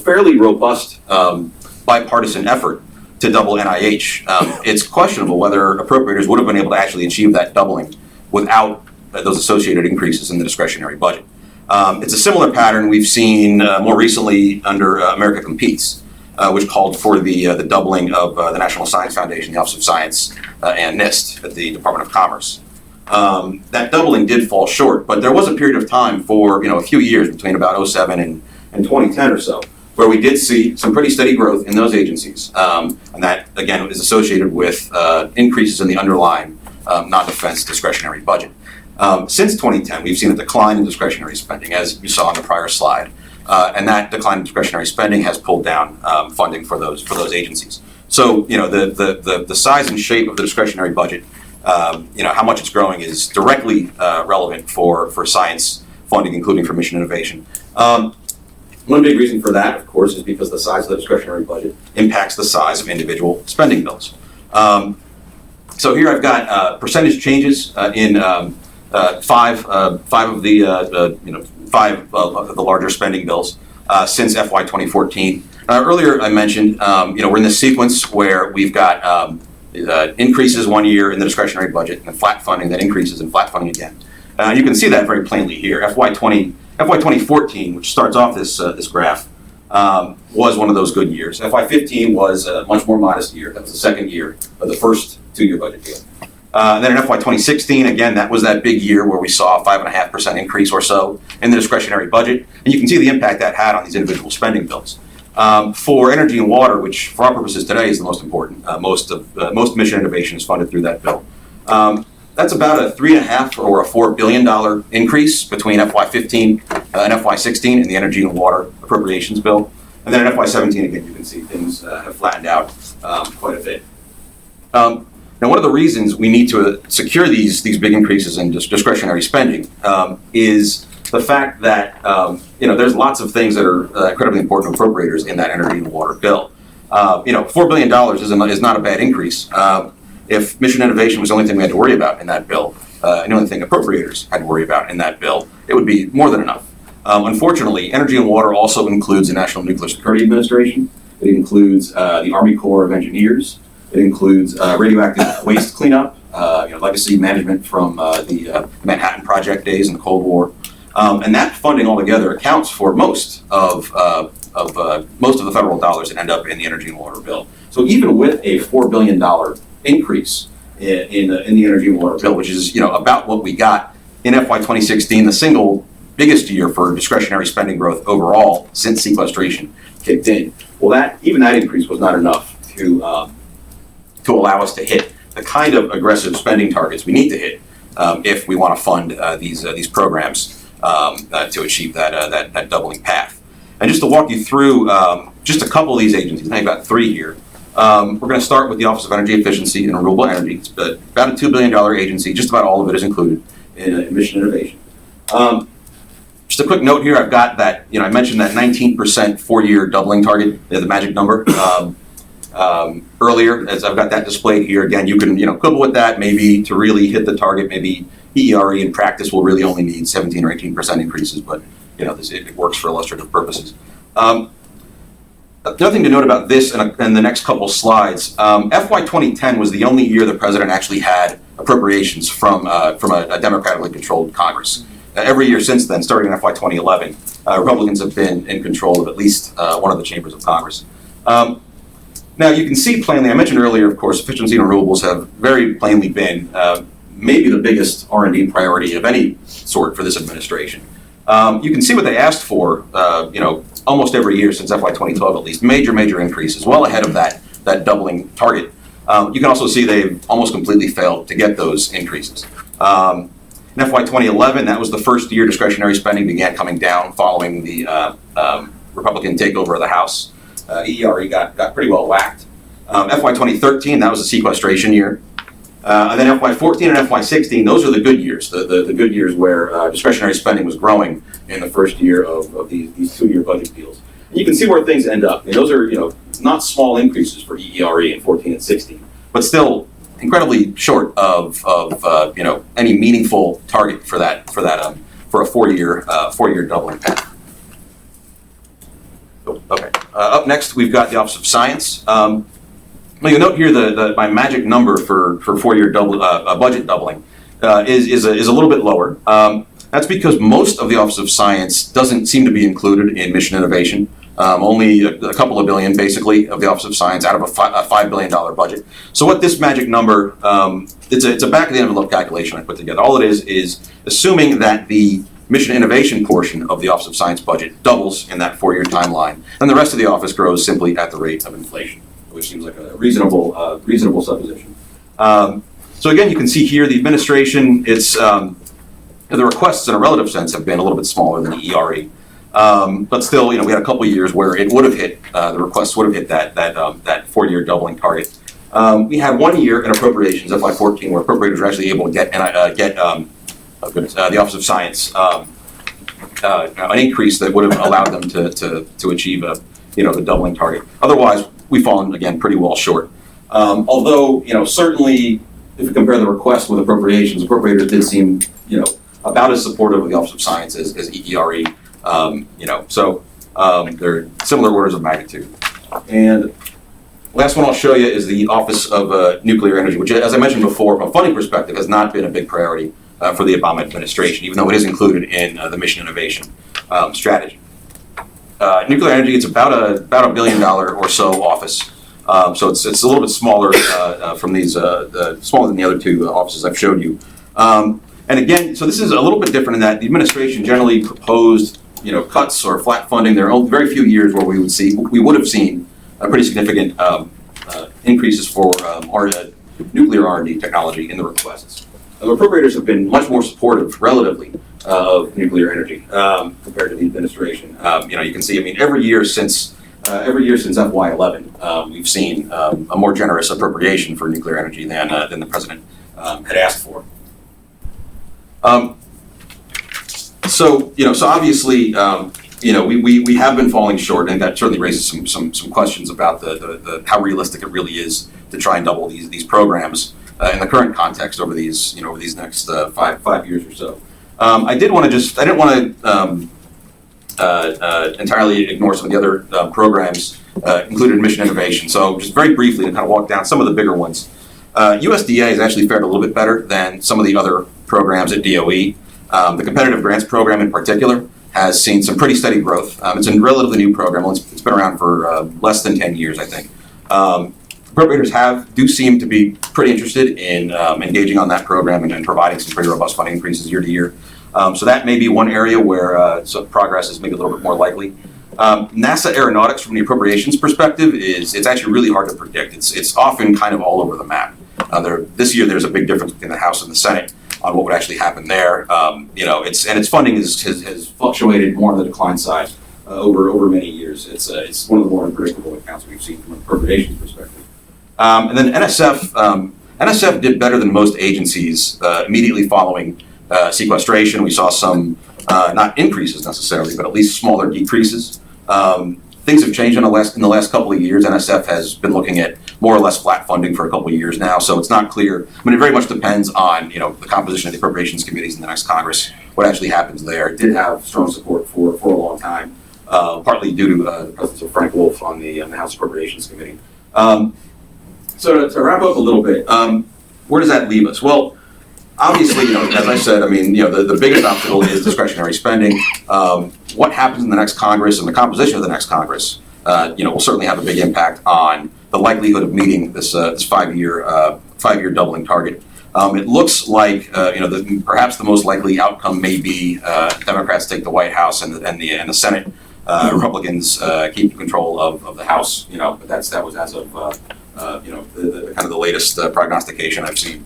fairly robust bipartisan effort to double NIH, it's questionable whether appropriators would have been able to actually achieve that doubling without those associated increases in the discretionary budget. It's a similar pattern we've seen more recently under America Competes, which called for the doubling of the National Science Foundation, the Office of Science, and NIST at the Department of Commerce. That doubling did fall short, but there was a period of time for a few years between about 07 and 2010 or so, where we did see some pretty steady growth in those agencies. And that, again, is associated with increases in the underlying non-defense discretionary budget. Since 2010, we've seen a decline in discretionary spending, as you saw on the prior slide. And that decline in discretionary spending has pulled down funding for those agencies. So, the size and shape of the discretionary budget, how much it's growing is directly relevant for science funding, including for mission innovation. One big reason for that, of course, is because the size of the discretionary budget impacts the size of individual spending bills. So here I've got percentage changes in five of the larger spending bills since FY 2014. Earlier I mentioned, we're in this sequence where we've got increases one year in the discretionary budget and flat funding that increases and flat funding again. You can see that very plainly here. FY 2014, which starts off this graph, was one of those good years. FY 15 was a much more modest year. That was the second year of the first 2-year budget deal. Then in FY 2016, again, that was that big year where we saw a 5.5% increase or so in the discretionary budget. And you can see the impact that had on these individual spending bills. For energy and water, which for our purposes today is the most important, most mission innovation is funded through that bill. That's about a $3.5 or a $4 billion increase between FY 15 and FY 16 in the energy and water appropriations bill. And then in FY 17, again, you can see things have flattened out quite a bit. Now, one of the reasons we need to secure these big increases in discretionary spending is the fact that there's lots of things that are incredibly important to appropriators in that energy and water bill. $4 billion is not a bad increase. If mission innovation was the only thing we had to worry about in that bill, and the only thing appropriators had to worry about in that bill, it would be more than enough. Unfortunately, energy and water also includes the National Nuclear Security Administration. It includes the Army Corps of Engineers. It includes radioactive waste cleanup, legacy management from the Manhattan Project days in the Cold War. And that funding altogether accounts for most of the federal dollars that end up in the energy and water bill. So even with a $4 billion increase in the energy and water bill, which is about what we got in FY 2016, the single biggest year for discretionary spending growth overall since sequestration kicked in. Well, even that increase was not enough to allow us to hit the kind of aggressive spending targets we need to hit if we want to fund these programs to achieve that doubling path. And just to walk you through just a couple of these agencies, I've got 3 here. We're going to start with the Office of Energy Efficiency and Renewable Energy. It's about a $2 billion agency. Just about all of it is included in mission innovation. Just a quick note here. I've got that, I mentioned that 19% 4-year doubling target, the magic number, earlier, as I've got that displayed here. Again, you can, quibble with that. Maybe to really hit the target, maybe EERE in practice will really only need 17 or 18% increases, but, it works for illustrative purposes. The other thing to note about this and the next couple slides, FY 2010 was the only year the president actually had appropriations from a democratically controlled Congress. Every year since then, starting in FY 2011, Republicans have been in control of at least one of the chambers of Congress. Now you can see plainly, I mentioned earlier, of course, efficiency and renewables have very plainly been maybe the biggest R&D priority of any sort for this administration. You can see what they asked for, almost every year since FY 2012 at least, major increases, well ahead of that doubling target. You can also see they've almost completely failed to get those increases. In FY 2011, that was the first year discretionary spending began coming down following the Republican takeover of the House. EERE got pretty well whacked. FY 2013, that was a sequestration year. And then FY 14 and FY 16, those are the good years, the good years where discretionary spending was growing in the first year of these two-year budget deals. And you can see where things end up. I mean, those are not small increases for EERE in 14 and 16, but still incredibly short of any meaningful target for a four-year doubling path. Okay. Up next, we've got the Office of Science. You'll note here my magic number for four-year budget doubling is a little bit lower. That's because most of the Office of Science doesn't seem to be included in mission innovation. Only a couple of billion, basically, of the Office of Science out of a $5 billion budget. So what this magic number, it's a back-of-the-envelope calculation I put together. All it is assuming that the mission innovation portion of the Office of Science budget doubles in that four-year timeline, and the rest of the office grows simply at the rate of inflation, which seems like a reasonable supposition. So again, you can see here the administration, the requests in a relative sense have been a little bit smaller than the ERE. But still, we had a couple of years where it would have hit, the requests would have hit that four-year doubling target. We had 1 year in appropriations, FY 14, where appropriators were actually able to get the Office of Science an increase that would have allowed them to achieve the doubling target. Otherwise, we've fallen again pretty well short. Although certainly if you compare the request with appropriations, appropriators did seem about as supportive of the Office of Science as EERE. So they're similar orders of magnitude. And last one I'll show you is the Office of Nuclear Energy, which, as I mentioned before, from a funding perspective, has not been a big priority for the Obama administration, even though it is included in the mission innovation strategy. Nuclear energy, it's about a $1 billion or so office. So it's a little bit smaller from these, smaller than the other two offices I've showed you. And again, so this is a little bit different in that the administration generally proposed cuts or flat funding. There are very few years where we would have seen a pretty significant increases for our nuclear R&D technology in the requests. The appropriators have been much more supportive, relatively, of nuclear energy compared to the administration. You can see, every year since FY11, we've seen a more generous appropriation for nuclear energy than the president had asked for. So obviously, we have been falling short, and that certainly raises some questions about the how realistic it really is to try and double these programs in the current context over these next five years or so. I didn't want to entirely ignore some of the other programs included in mission innovation. So just very briefly to kind of walk down some of the bigger ones. USDA has actually fared a little bit better than some of the other programs at DOE. The competitive grants program in particular has seen some pretty steady growth. It's a relatively new program. It's been around for less than 10 years, I think. Appropriators do seem to be pretty interested in engaging on that program and providing some pretty robust funding increases year to year. So that may be one area where progress is maybe a little bit more likely. NASA aeronautics, from the appropriations perspective, it's actually really hard to predict. It's often kind of all over the map. This year there's a big difference between the House and the Senate on what would actually happen there. Its funding has fluctuated more on the decline side over many years. It's one of the more unpredictable accounts we've seen from an appropriations perspective. And then NSF did better than most agencies immediately following sequestration. We saw some not increases necessarily, but at least smaller decreases. Things have changed in the last couple of years. NSF has been looking at more or less flat funding for a couple of years now, so it's not clear. It very much depends on the composition of the appropriations committees in the next Congress, what actually happens there. It did have strong support for a long time. partly due to the presence of Frank Wolf on the House Appropriations Committee. So to wrap up a little bit, where does that leave us? Well, obviously, as I said, the biggest obstacle is discretionary spending. What happens in the next Congress and the composition of the next Congress, will certainly have a big impact on the likelihood of meeting this 5-year doubling target. It looks like perhaps the most likely outcome may be Democrats take the White House and the Senate. Republicans keep control of the House. But that was as of the kind of the latest prognostication I've seen.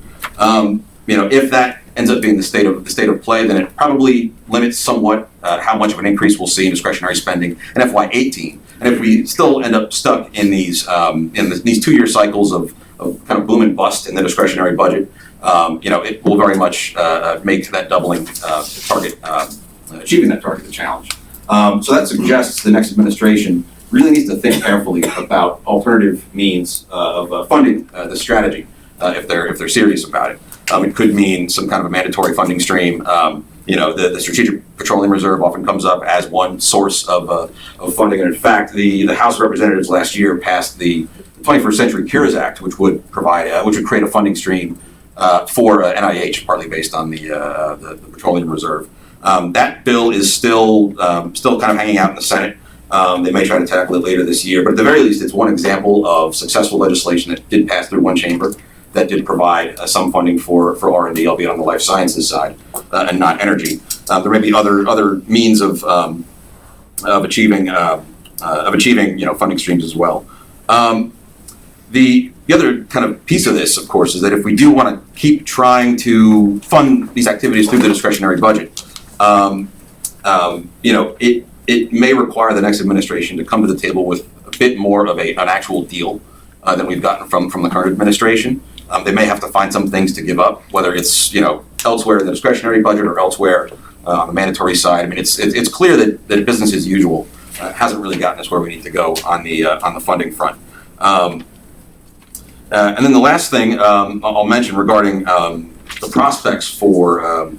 If that ends up being the state of play, then it probably limits somewhat how much of an increase we'll see in discretionary spending in FY18. And if we still end up stuck in these 2-year cycles of kind of boom and bust in the discretionary budget, it will very much make that doubling target, achieving that target, a challenge. So that suggests the next administration really needs to think carefully about alternative means of funding the strategy if they're serious about it. It could mean some kind of a mandatory funding stream. The Strategic Petroleum Reserve often comes up as one source of funding. And in fact, the House of Representatives last year passed the 21st Century Cures Act, which would create a funding stream for NIH, partly based on the Petroleum Reserve. That bill is still kind of hanging out in the Senate. They may try to tackle it later this year, but at the very least, it's one example of successful legislation that did pass through one chamber, that did provide some funding for R&D, albeit on the life sciences side and not energy. There may be other means of achieving funding streams as well. The other kind of piece of this, of course, is that if we do want to keep trying to fund these activities through the discretionary budget, it may require the next administration to come to the table with a bit more of an actual deal than we've gotten from the current administration. They may have to find some things to give up, whether it's elsewhere in the discretionary budget or elsewhere on the mandatory side. It's clear that business as usual hasn't really gotten us where we need to go on the funding front. And then the last thing I'll mention regarding the prospects for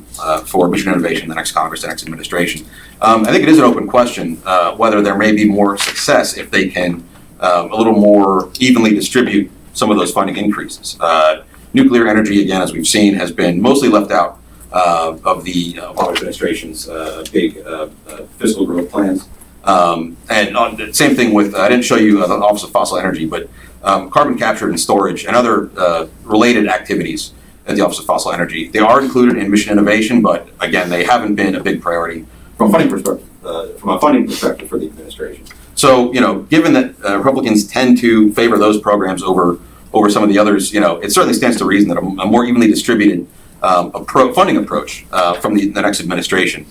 mission innovation in the next Congress, the next administration. I think it is an open question whether there may be more success if they can a little more evenly distribute some of those funding increases. Nuclear energy, again, as we've seen, has been mostly left out of the Obama administration's big fiscal growth plans. And same thing with, I didn't show you the Office of Fossil Energy, but carbon capture and storage and other related activities at the Office of Fossil Energy. They are included in mission innovation, but again, they haven't been a big priority from a funding perspective for the administration. So, given that Republicans tend to favor those programs over some of the others, it certainly stands to reason that a more evenly distributed funding approach from the next administration,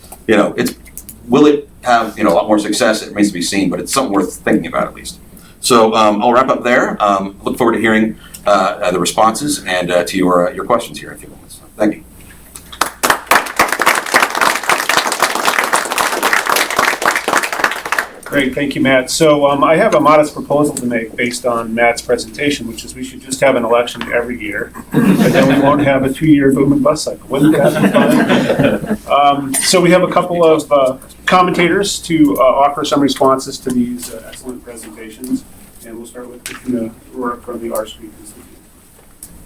will it have a lot more success? It remains to be seen, but it's something worth thinking about at least. So I'll wrap up there. Look forward to hearing the responses and to your questions here in a few moments. Thank you. Great, thank you, Matt. So I have a modest proposal to make based on Matt's presentation, which is we should just have an election every year, and then we won't have a 2-year boom and bust cycle. Wouldn't that be fun? So we have a couple of commentators to offer some responses to these excellent presentations, and we'll start with Katrina Rourke from the R Street Institute.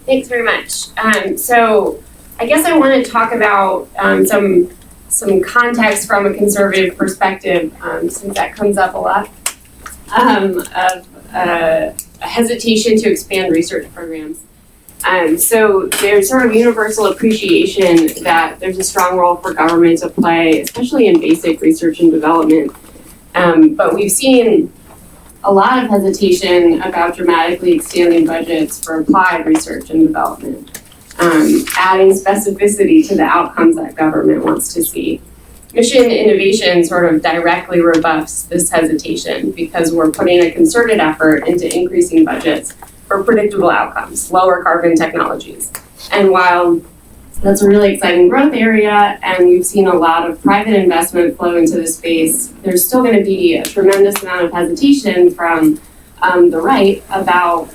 Thanks very much. So I guess I want to talk about some context from a conservative perspective, since that comes up a lot, of a hesitation to expand research programs. So there's sort of universal appreciation that there's a strong role for government to play, especially in basic research and development. But we've seen a lot of hesitation about dramatically expanding budgets for applied research and development. Adding specificity to the outcomes that government wants to see. Mission innovation sort of directly rebuffs this hesitation because we're putting a concerted effort into increasing budgets for predictable outcomes, lower carbon technologies. And while that's a really exciting growth area and we've seen a lot of private investment flow into the space, there's still going to be a tremendous amount of hesitation from the right about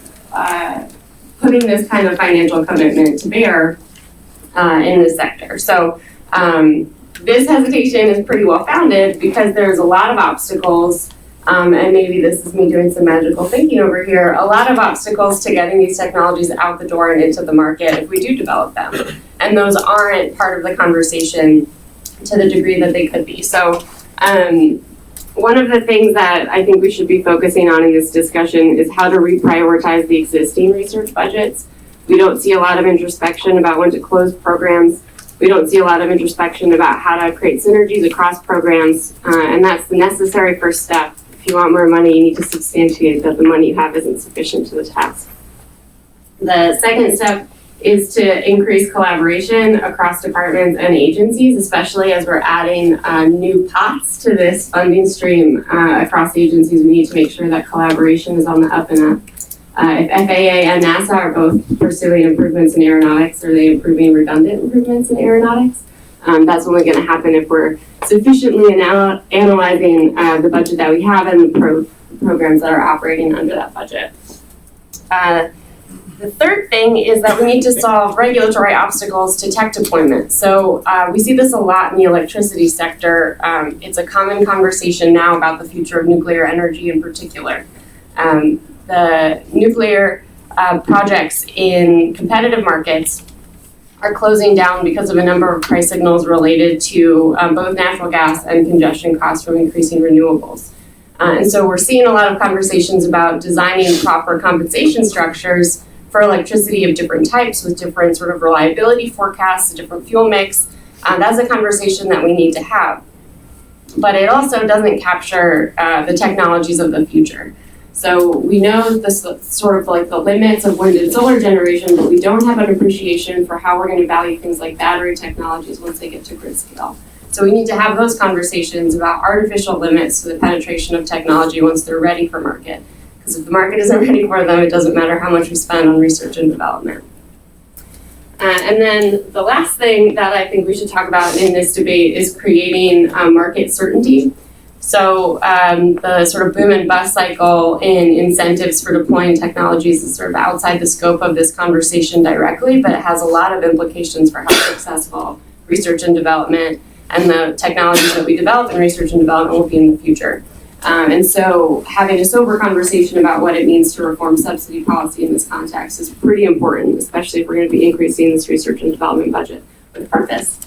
putting this kind of financial commitment to bear in this sector. So this hesitation is pretty well founded because there's a lot of obstacles, and maybe this is me doing some magical thinking over here, a lot of obstacles to getting these technologies out the door and into the market if we do develop them. And those aren't part of the conversation to the degree that they could be. So one of the things that I think we should be focusing on in this discussion is how to reprioritize the existing research budgets. We don't see a lot of introspection about when to close programs. We don't see a lot of introspection about how to create synergies across programs, and that's the necessary first step. If you want more money, you need to substantiate that the money you have isn't sufficient to the task. The second step is to increase collaboration across departments and agencies, especially as we're adding new pots to this funding stream across agencies. We need to make sure that collaboration is on the up and up. If FAA and NASA are both pursuing improvements in aeronautics, are they improving redundant improvements in aeronautics? That's only going to happen if we're sufficiently analyzing the budget that we have and the programs that are operating under that budget. The third thing is that we need to solve regulatory obstacles to tech deployment. So we see this a lot in the electricity sector. It's a common conversation now about the future of nuclear energy in particular. The nuclear projects in competitive markets are closing down because of a number of price signals related to both natural gas and congestion costs from increasing renewables. And so we're seeing a lot of conversations about designing proper compensation structures for electricity of different types with different sort of reliability forecasts, a different fuel mix. That's a conversation that we need to have. But it also doesn't capture the technologies of the future. So we know this sort of like the limits of wind and solar generation, but we don't have an appreciation for how we're going to value things like battery technologies once they get to grid scale. So we need to have those conversations about artificial limits to the penetration of technology once they're ready for market. Because if the market isn't ready for them, it doesn't matter how much we spend on research and development. And then the last thing that I think we should talk about in this debate is creating market certainty. So the sort of boom and bust cycle in incentives for deploying technologies is sort of outside the scope of this conversation directly, but it has a lot of implications for how successful research and development and the technologies that we develop in research and development will be in the future. And so having a sober conversation about what it means to reform subsidy policy in this context is pretty important, especially if we're going to be increasing this research and development budget with purpose.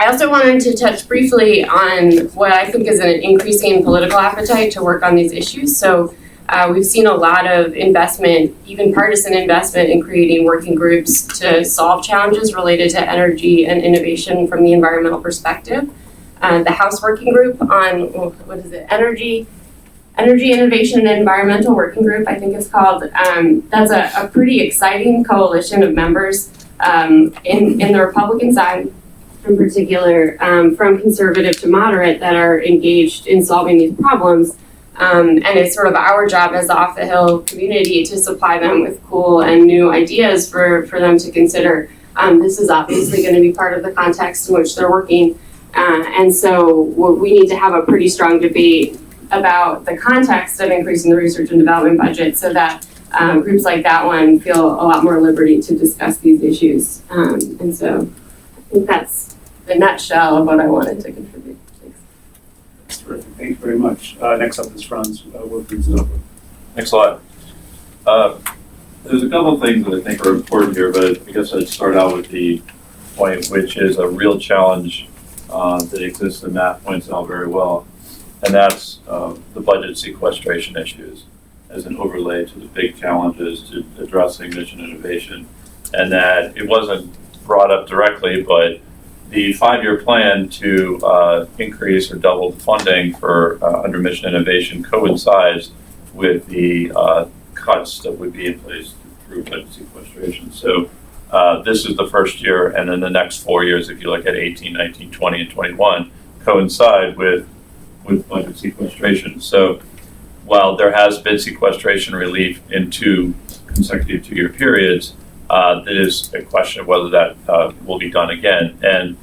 I also wanted to touch briefly on what I think is an increasing political appetite to work on these issues. So we've seen a lot of investment, even partisan investment, in creating working groups to solve challenges related to energy and innovation from the environmental perspective. The House Working Group on, Energy Innovation and Environmental Working Group, I think it's called. That's a pretty exciting coalition of members in the Republican side, in particular, from conservative to moderate, that are engaged in solving these problems. And it's sort of our job as the Off the Hill community to supply them with cool and new ideas for them to consider. This is obviously going to be part of the context in which they're working. And so we need to have a pretty strong debate about the context of increasing the research and development budget so that groups like that one feel a lot more liberty to discuss these issues. And so I think that's the nutshell of what I wanted to contribute. Thanks. That's terrific. Thank you very much. Next up is Franz Wolfgang. Thanks a lot. There's a couple of things that I think are important here, but I guess I'd start out with the point, which is a real challenge that exists, and Matt points out very well, and that's the budget sequestration issues as an overlay to the big challenges to addressing mission innovation. And that it wasn't brought up directly, but the 5-year plan to increase or double the funding for under mission innovation coincides with the cuts that would be in place through budget sequestration. So this is the first year, and then the next 4 years, if you look at 18, 19, 20, and 21, coincide with budget sequestration. So while there has been sequestration relief in 2 consecutive 2-year periods, that is a question of whether that will be done again. And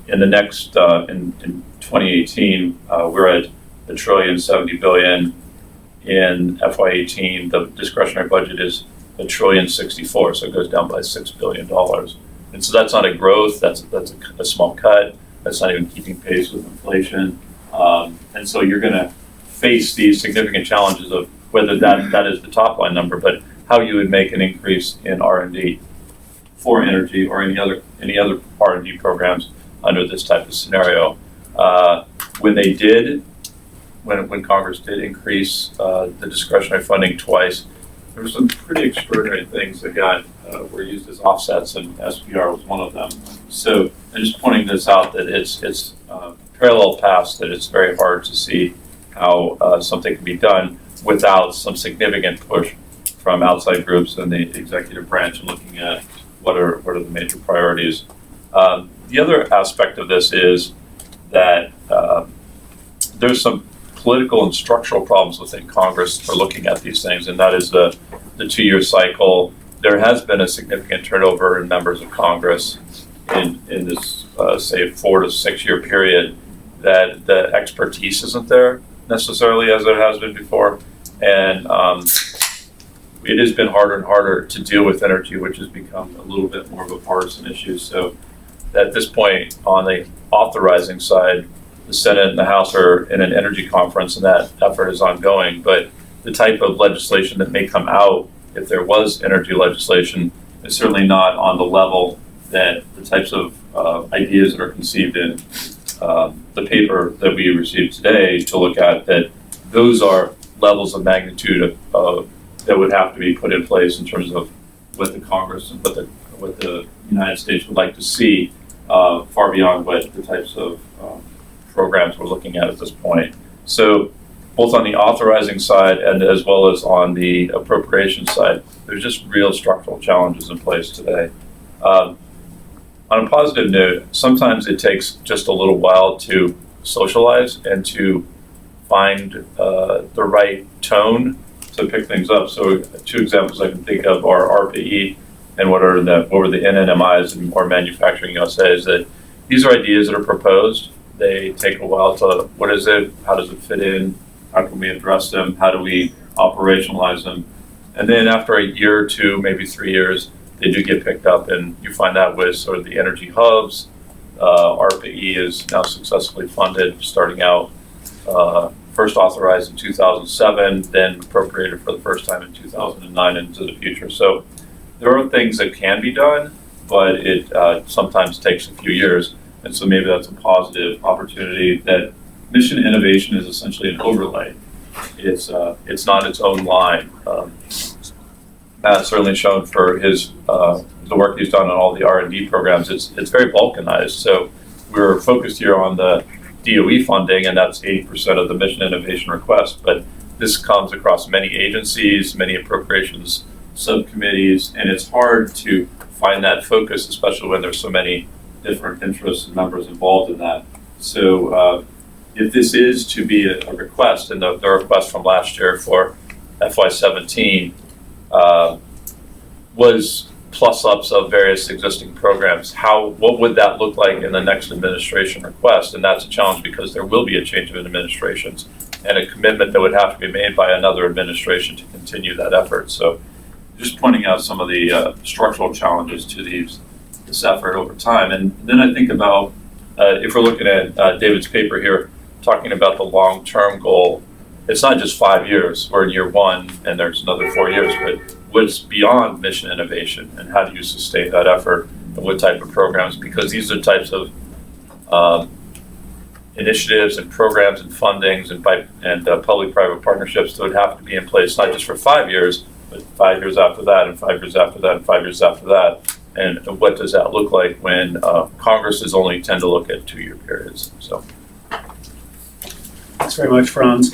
in the next, in 2018, we're at $1.07 trillion. In FY18, the discretionary budget is $1.064 trillion, so it goes down by $6 billion. And so that's not a growth, that's a small cut, that's not even keeping pace with inflation. And so you're gonna face these significant challenges of whether that is the top line number, but how you would make an increase in R&D for energy or any other R&D programs under this type of scenario. When Congress did increase the discretionary funding twice, there were some pretty extraordinary things that were used as offsets, and SPR was one of them. So I'm just pointing this out that it's parallel paths, that it's very hard to see how something can be done without some significant push from outside groups and the executive branch and looking at what are the major priorities. The other aspect of this is that there's some political and structural problems within Congress for looking at these things, and that is the 2-year cycle. There has been a significant turnover in members of Congress in this, say, 4 to 6 year period, that the expertise isn't there necessarily as there has been before. And it has been harder and harder to deal with energy, which has become a little bit more of a partisan issue. So at this point, on the authorizing side, the Senate and the House are in an energy conference, and that effort is ongoing. But the type of legislation that may come out, if there was energy legislation, is certainly not on the level that the types of ideas that are conceived in the paper that we received today to look at, that those are levels of magnitude that would have to be put in place in terms of what the Congress and what the United States would like to see, far beyond what the types of programs we're looking at this point. So both on the authorizing side and as well as on the appropriation side, there's just real structural challenges in place today. On a positive note, sometimes it takes just a little while to socialize and to find the right tone to pick things up. So 2 examples I can think of are RPE and what were the NNMIs and more Manufacturing USA, is that these are ideas that are proposed. They take a while to, what is it? How does it fit in? How can we address them? How do we operationalize them? And then after a year or 2, maybe 3 years, they do get picked up, and you find that with sort of the energy hubs. RPE is now successfully funded, starting out first authorized in 2007, then appropriated for the first time in 2009 into the future. So there are things that can be done, but it sometimes takes a few years. And so maybe that's a positive opportunity, that mission innovation is essentially an overlay. It's not its own line. Matt's certainly shown for his the work he's done on all the R&D programs. It's very balkanized. So we're focused here on the DOE funding, and that's 80% of the mission innovation request. But this comes across many agencies, many appropriations subcommittees, and it's hard to find that focus, especially when there's so many different interests and members involved in that. So if this is to be a request, and the request from last year for FY17 was plus-ups of various existing programs, what would that look like in the next administration request? And that's a challenge because there will be a change of administrations and a commitment that would have to be made by another administration to continue that effort. So just pointing out some of the structural challenges to this effort over time. And then I think about, if we're looking at David's paper here, talking about the long-term goal, it's not just 5 years. We're in year 1 and there's another 4 years, but what's beyond mission innovation, and how do you sustain that effort, and what type of programs? Because these are types of initiatives and programs and fundings and public-private partnerships that would have to be in place, not just for 5 years, but 5 years after that, and 5 years after that, and 5 years after that. And what does that look like when Congresses only tend to look at 2-year periods? So. Thanks very much, Franz.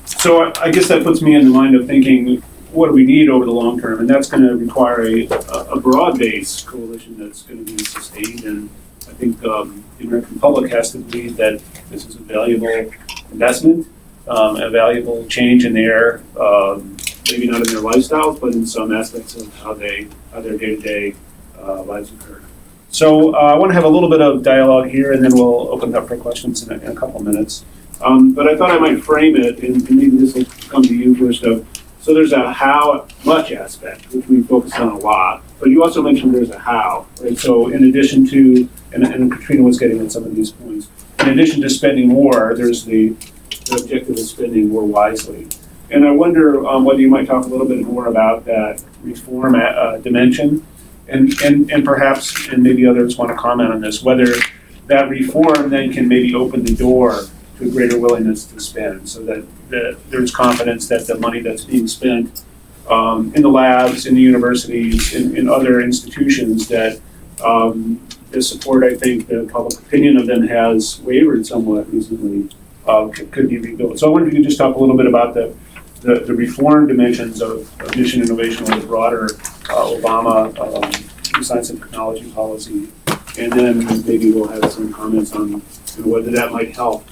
So I guess that puts me in the mind of thinking, what do we need over the long term? And that's going to require a broad-based coalition that's going to be sustained. And I think the American public has to believe that this is a valuable investment, a valuable change in their, maybe not in their lifestyles, but in some aspects of how their day-to-day lives occur. So I want to have a little bit of dialogue here, and then we'll open it up for questions in a couple minutes. But I thought I might frame it, and maybe this will come to you first. So there's a how much aspect, which we focus on a lot, But you also mentioned there's a how, right? So in addition to, and Katrina was getting at some of these points, in addition to spending more, there's the objective of spending more wisely. And I wonder whether you might talk a little bit more about that reform dimension, and perhaps, and maybe others want to comment on this, whether that reform then can maybe open the door to a greater willingness to spend, so that there's confidence that the money that's being spent in the labs, in the universities, in other institutions, that the support, I think, the public opinion of them has wavered somewhat recently, could be rebuilt. So I wonder if you could just talk a little bit about the reform dimensions of mission innovation or the broader Obama science and technology policy, and then maybe we'll have some comments on whether that might help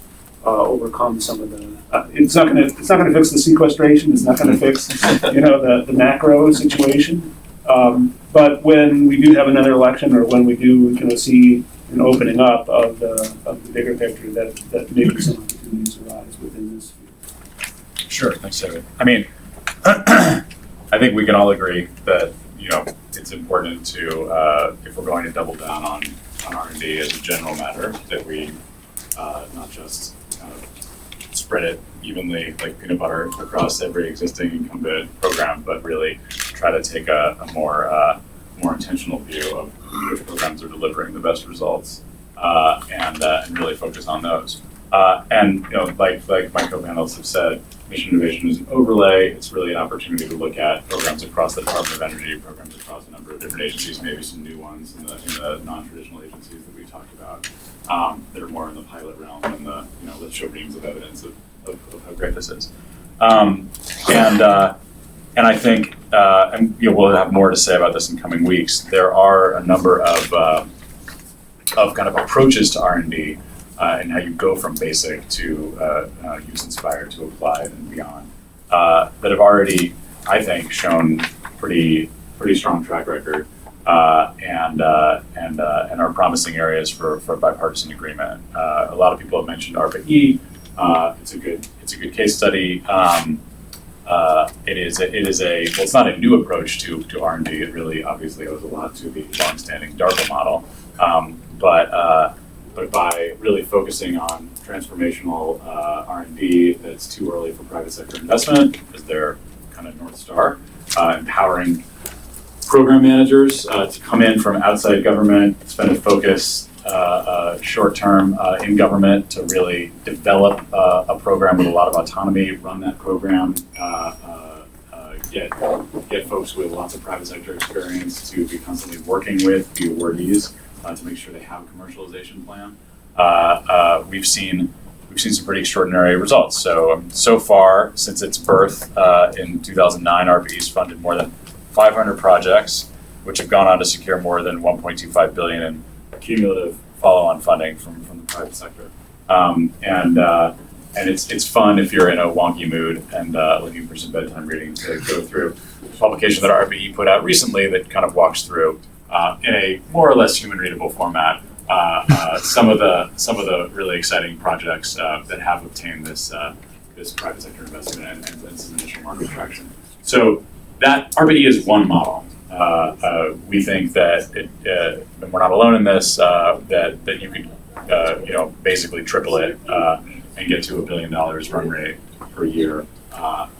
overcome some of the. It's not going to fix the sequestration. It's not going to fix the macro situation. But when we do have another election, or when we do see an opening up of the bigger picture, that maybe some opportunities arise within this field. Sure, thanks, David. I mean, I think we can all agree that it's important to, if we're going to double down on R&D as a general matter, that we not just kind of spread it evenly like peanut butter across every existing incumbent program, but really try to take a more intentional view of which programs are delivering the best results, and really focus on those. And like my co-panelists have said, mission innovation is an overlay. It's really an opportunity to look at programs across the Department of Energy, programs across a number of different agencies, maybe some new ones in the non-traditional agencies that we talked about, that are more in the pilot realm and the let's show reams of evidence of how great this is. And I think, and we'll have more to say about this in coming weeks. There are a number of kind of approaches to R&D. And how you go from basic to use inspired to applied and beyond, that have already, I think, shown pretty strong track record, and are promising areas for bipartisan agreement. A lot of people have mentioned RD&D. It's a good case study. It's not a new approach to R&D. It really obviously owes a lot to the longstanding DARPA model, but by really focusing on transformational R&D that's too early for private sector investment as their kind of North Star, empowering program managers to come in from outside government, spend a focus short-term in government to really develop a program with a lot of autonomy, run that program, get folks with lots of private sector experience to be constantly working with the awardees to make sure they have a commercialization plan. We've seen some pretty extraordinary results. So far, since its birth in 2009, RPE's funded more than 500 projects, which have gone on to secure more than $1.25 billion in cumulative follow-on funding from the private sector. And it's fun if you're in a wonky mood and looking for some bedtime reading to go through a publication that RPE put out recently that kind of walks through in a more or less human readable format some of the really exciting projects that have obtained this private sector investment and some initial market traction. So that RPE is one model. We think that and we're not alone in this, that you could basically triple it and get to $1 billion run rate per year,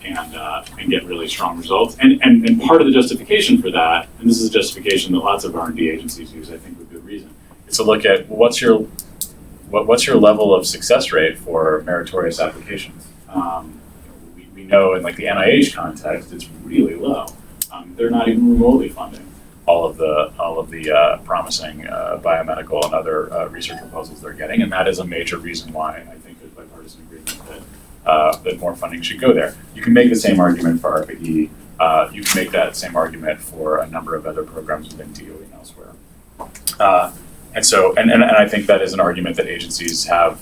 and get really strong results. And part of the justification for that, and this is a justification that lots of R&D agencies use, I think with good reason, is to look at what's your level of success rate for meritorious applications. We know in like the NIH context, it's really low. They're not even remotely funding all of the promising biomedical and other research proposals they're getting, and that is a major reason why I think there's bipartisan agreement that more funding should go there. You can make the same argument for RPE. You can make that same argument for a number of other programs within DOE and elsewhere. And I think that is an argument that agencies have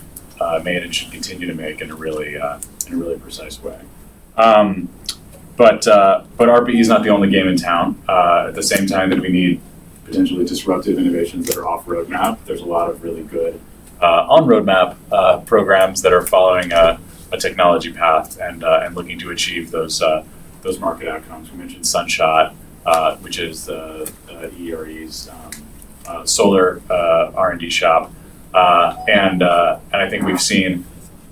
made and should continue to make in a really precise way. But RPE is not the only game in town. At the same time that we need potentially disruptive innovations that are off roadmap, there's a lot of really good on roadmap programs that are following a technology path and looking to achieve those market outcomes. We mentioned Sunshot, which is ERE's solar R&D shop. And I think we've seen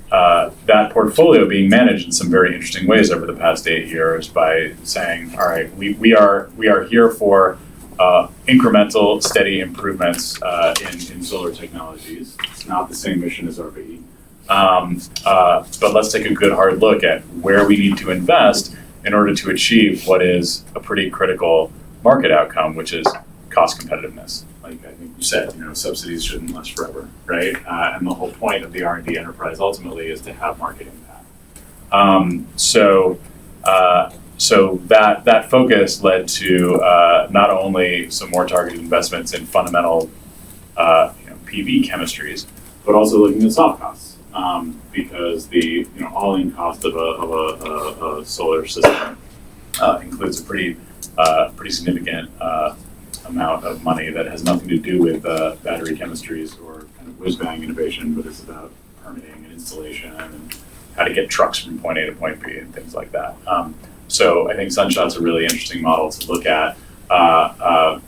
that portfolio being managed in some very interesting ways over the past 8 years by saying, all right, we are here for incremental, steady improvements in solar technologies. It's not the same mission as RD. But let's take a good hard look at where we need to invest in order to achieve what is a pretty critical market outcome, which is cost competitiveness. Like I think you said, subsidies shouldn't last forever, right? And the whole point of the R&D enterprise ultimately is to have market impact. So that focus led to not only some more targeted investments in fundamental PV chemistries, but also looking at soft costs, because the all-in cost of a solar system includes a pretty significant amount of money that has nothing to do with battery chemistries or kind of whiz-bang innovation, but it's about permitting and installation and how to get trucks from point A to point B and things like that. So I think Sunshot's a really interesting model to look at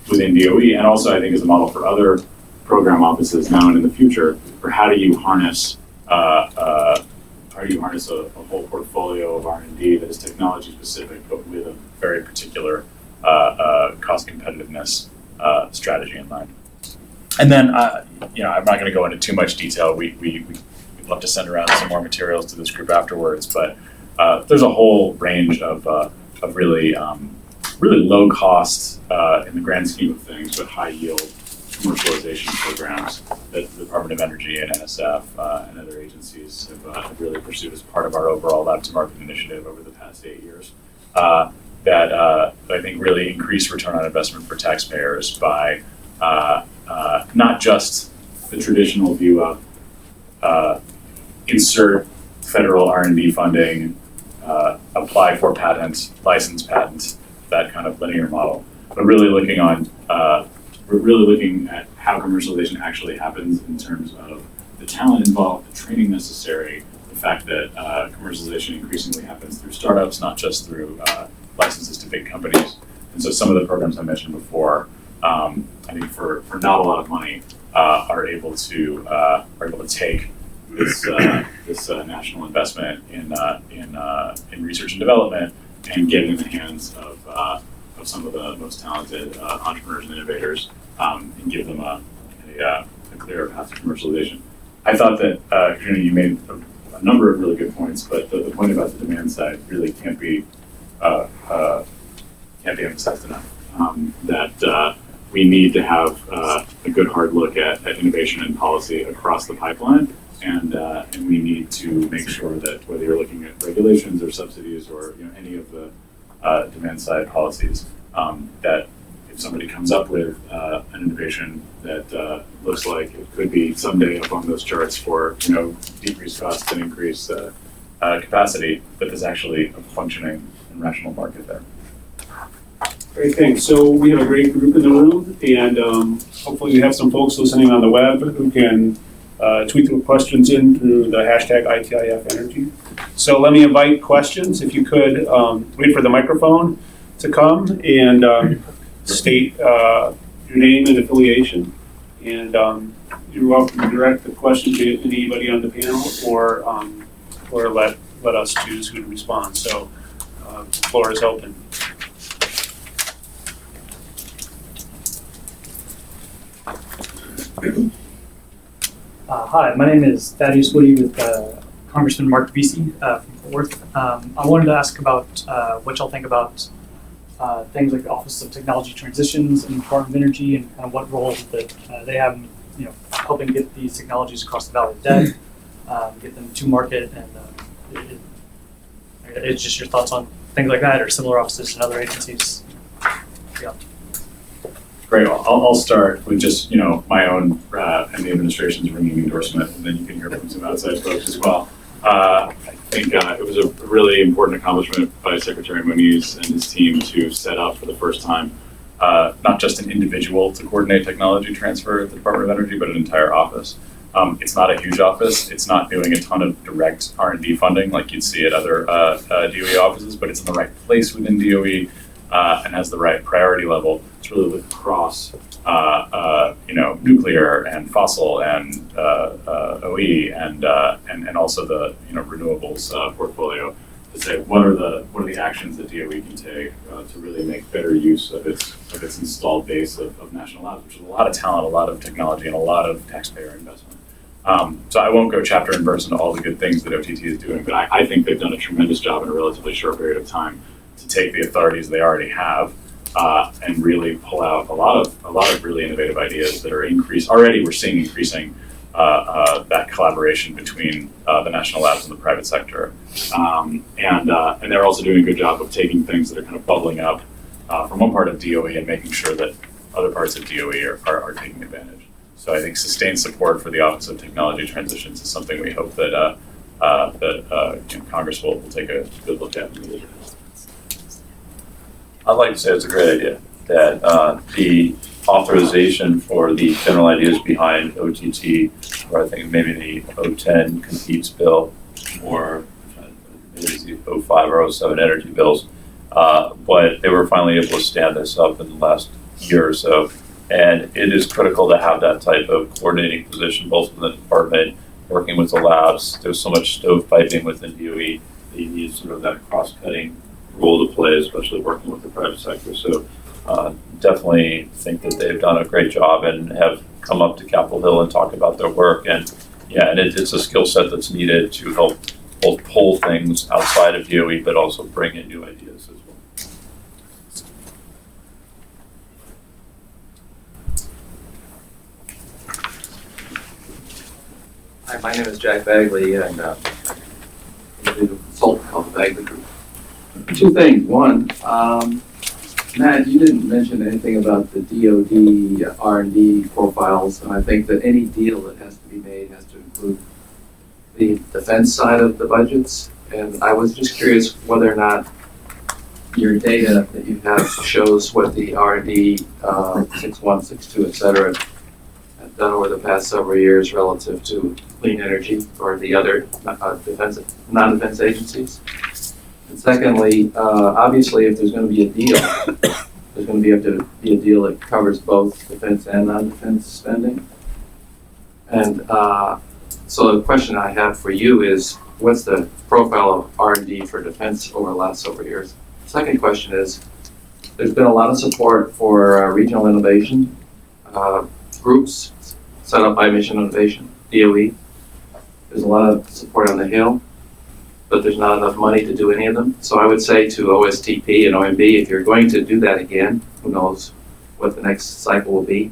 within DOE, and also I think is a model for other program offices now and in the future for how do you harness a whole portfolio of R&D that is technology specific, but with a very particular cost competitiveness strategy in mind. And then, I'm not going to go into too much detail. We'd love to send around some more materials to this group afterwards, but there's a whole range of really low cost in the grand scheme of things, but high yield commercialization programs that the Department of Energy and NSF and other agencies have really pursued as part of our overall Lab to Market initiative over the past 8 years. That I think really increase return on investment for taxpayers by not just the traditional view of insert federal R&D funding, apply for patent, license patent, that kind of linear model, but really looking at how commercialization actually happens in terms of the talent involved, the training necessary, the fact that commercialization increasingly happens through startups, not just through licenses to big companies. And so some of the programs I mentioned before, I think for not a lot of money, are able to take this national investment in research and development and get it in the hands of some of the most talented entrepreneurs and innovators, and give them a clearer path to commercialization. I thought that you made a number of really good points, but the point about the demand side really can't be emphasized enough. That we need to have a good hard look at innovation and policy across the pipeline, and we need to make sure that whether you're looking at regulations or subsidies or any of the demand side policies, that if somebody comes up with an innovation that looks like it could be someday up on those charts for decreased costs and increased capacity, that there's actually a functioning and rational market there. Great, thanks. So we have a great group in the room, and hopefully we have some folks listening on the web who can tweet their questions in through the hashtag ITIF Energy. So let me invite questions. If you could wait for the microphone to come and state your name and affiliation. And you're welcome to direct the question to anybody on the panel, or let us choose who to respond. So the floor is open. Hi, my name is Thaddeus Woody with Congressman Mark Vesey from Fort Worth. I wanted to ask about what y'all think about things like the Office of Technology Transitions and Department of Energy, and kind of what role that they have in helping get these technologies across the Valley of Death, get them to market, and it's just your thoughts on things like that, or similar offices in other agencies. Yeah. Great. Well, I'll start with just my own and the administration's ringing endorsement, and then you can hear from some outside folks as well. I think it was a really important accomplishment by Secretary Moniz and his team to set up for the first time not just an individual to coordinate technology transfer at the Department of Energy, but an entire office. It's not a huge office. It's not doing a ton of direct R&D funding like you'd see at other DOE offices, but it's in the right place within DOE. and has the right priority level to really look across nuclear and fossil and OE and also the renewables portfolio to say what are the actions that DOE can take to really make better use of its installed base of national labs, which is a lot of talent, a lot of technology, and a lot of taxpayer investment. So I won't go chapter and verse into all the good things that OTT is doing, but I think they've done a tremendous job in a relatively short period of time to take the authorities they already have and really pull out a lot of really innovative ideas that are already we're seeing increasing that collaboration between the national labs and the private sector. And they're also doing a good job of taking things that are kind of bubbling up from one part of DOE and making sure that other parts of DOE are taking advantage. So I think sustained support for the Office of Technology Transitions is something we hope that Congress will take a good look at. I'd like to say it's a great idea that the authorization for the general ideas behind OTT, or I think maybe the 010 competes bill, or maybe it's the 05 or 07 energy bills, but they were finally able to stand this up in the last year or so. And it is critical to have that type of coordinating position, both within the department, working with the labs. There's so much stovepiping within DOE that you need sort of that cross-cutting role to play, especially working with the private sector. So definitely think that they've done a great job and have come up to Capitol Hill and talk about their work. And it's a skill set that's needed to help both pull things outside of DOE, but also bring in new ideas as well. Hi, my name is Jack Bagley, and I'm a consultant called the Bagley Group. Two things. One, Matt, you didn't mention anything about the DoD R&D profiles, and I think that any deal that has to be made has to include the defense side of the budgets. And I was just curious whether or not your data that you have shows what the R&D 61, 62, et cetera, have done over the past several years relative to clean energy or the other non-defense agencies. And secondly, obviously, if there's going to be a deal, there's going to have to be a deal that covers both defense and non-defense spending. And so the question I have for you is, what's the profile of R&D for defense over the last several years? Second question is, there's been a lot of support for regional innovation groups set up by Mission Innovation, DOE. There's a lot of support on the Hill, but there's not enough money to do any of them. So I would say to OSTP and OMB, if you're going to do that again, who knows what the next cycle will be,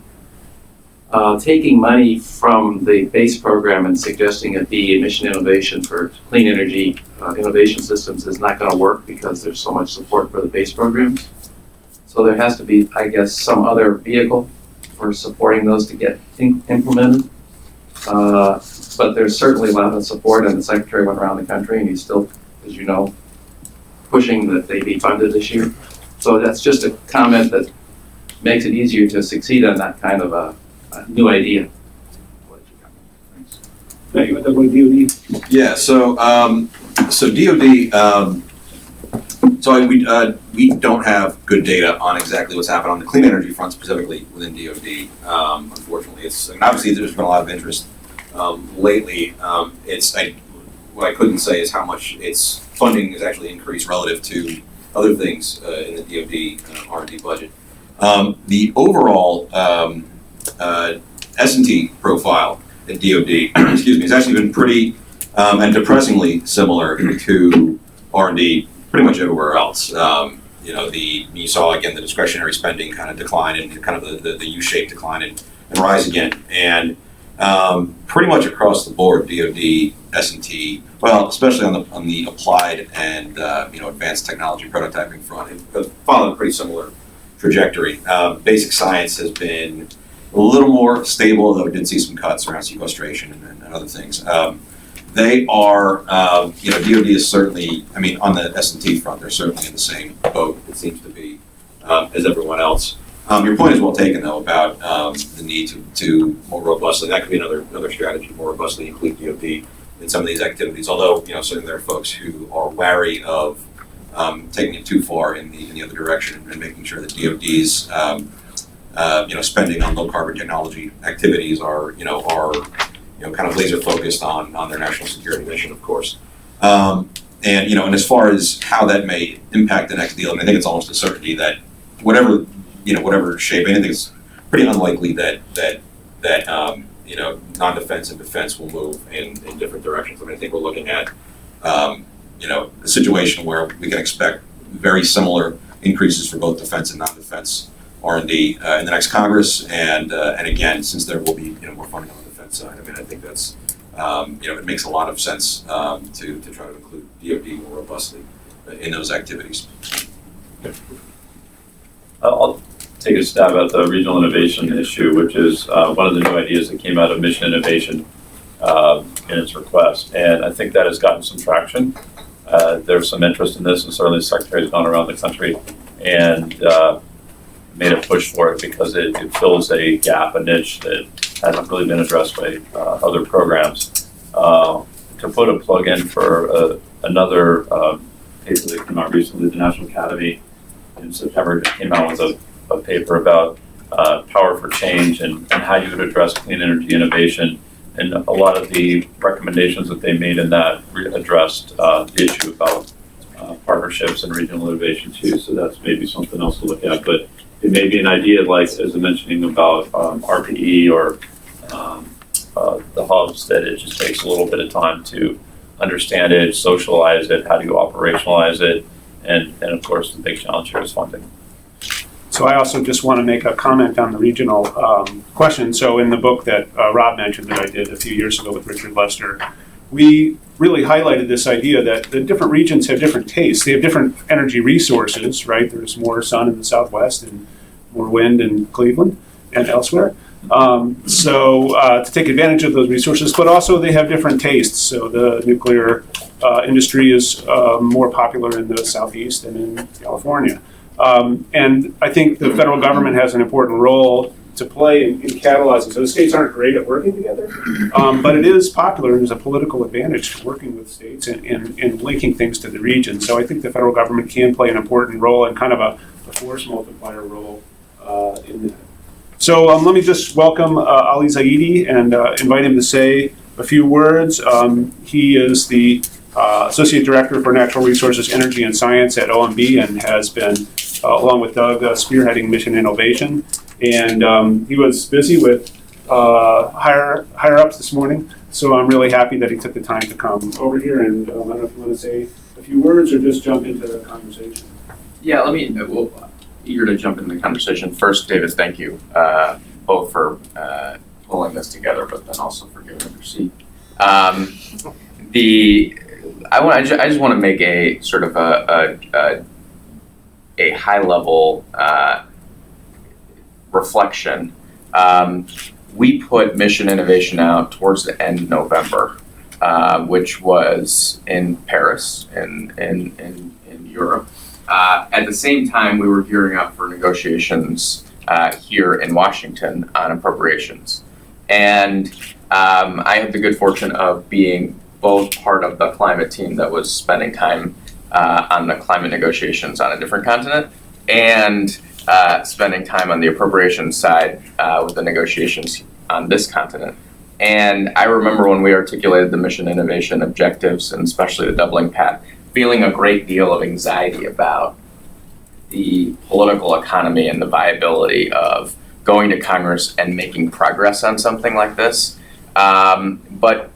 taking money from the base program and suggesting it be Mission Innovation for clean energy innovation systems is not going to work because there's so much support for the base programs. So there has to be, I guess, some other vehicle for supporting those to get implemented. But there's certainly a lot of support, and the Secretary went around the country, and he's still, as you know, pushing that they be funded this year. So that's just a comment that makes it easier to succeed on that kind of a new idea. Thank you. DoD. Yeah, so DoD, we don't have good data on exactly what's happened on the clean energy front, specifically within DoD. Unfortunately, obviously there's been a lot of interest lately. What I couldn't say is how much its funding has actually increased relative to other things in the DoD R&D budget. The overall S&T profile at DoD, excuse me, has actually been pretty and depressingly similar to R&D pretty much everywhere else. You saw again the discretionary spending kind of decline and kind of the U-shaped decline and rise again. And pretty much across the board, DoD, S&T, well, especially on the applied and advanced technology prototyping front, have followed a pretty similar trajectory. Basic science has been a little more stable, though it did see some cuts around sequestration and other things. They are, DoD is certainly, on the S&T front, they're certainly in the same boat, it seems to be, as everyone else. Your point is well taken, though, about the need to more robustly, that could be another strategy, more robustly include DoD in some of these activities. Although, certainly there are folks who are wary of taking it too far in the other direction and making sure that DoD's spending on low carbon technology activities are kind of laser focused on their national security mission, of course. And as far as how that may impact the next deal, I think it's almost a certainty that whatever shape, I think it's pretty unlikely that non-defense and defense will move in different directions. I think we're looking at a situation where we can expect very similar increases for both defense and non-defense R&D in the next Congress, and again, since there will be more funding on the defense side, I think that's it makes a lot of sense to try to include DoD more robustly in those activities. I'll take a stab at the regional innovation issue, which is one of the new ideas that came out of Mission Innovation in its request, and I think that has gotten some traction. There's some interest in this, and certainly the Secretary has gone around the country and made a push for it because it fills a gap, a niche that hasn't really been addressed by other programs. To put a plug in for another paper that came out recently, the National Academy in September came out with a paper about power for change and how you would address clean energy innovation. And a lot of the recommendations that they made in that addressed the issue about partnerships and regional innovation too. So that's maybe something else to look at. But it may be an idea, like as I'm mentioning about RPE or the hubs, that it just takes a little bit of time to understand it, socialize it, how do you operationalize it, and of course the big challenge here is funding. So I also just want to make a comment on the regional question. So in the book that Rob mentioned that I did a few years ago with Richard Lester, we really highlighted this idea that the different regions have different tastes. They have different energy resources, right? There's more sun in the Southwest and more wind in Cleveland and elsewhere. To take advantage of those resources, but also they have different tastes. So the nuclear industry is more popular in the Southeast than in California. And I think the federal government has an important role to play in catalyzing. So the states aren't great at working together, but it is popular and there's a political advantage to working with states and linking things to the region. So I think the federal government can play an important role and kind of a force multiplier role in that. So let me just welcome Ali Zaidi and invite him to say a few words. He is the Associate Director for Natural Resources, Energy, and Science at OMB and has been, along with Doug, spearheading Mission Innovation. And he was busy with higher ups this morning, so I'm really happy that he took the time to come over here. And I don't know if you want to say a few words or just jump into the conversation. Yeah, eager to jump into the conversation. First, David, thank you both for pulling this together, but then also for giving up your seat. I just want to make a sort of a high level reflection. We put Mission Innovation out towards the end of November, which was in Paris in Europe. At the same time, we were gearing up for negotiations here in Washington on appropriations. And I had the good fortune of being both part of the climate team that was spending time on the climate negotiations on a different continent and spending time on the appropriations side with the negotiations on this continent. And I remember when we articulated the Mission Innovation objectives, and especially the doubling path, feeling a great deal of anxiety about the political economy and the viability of going to Congress and making progress on something like this. But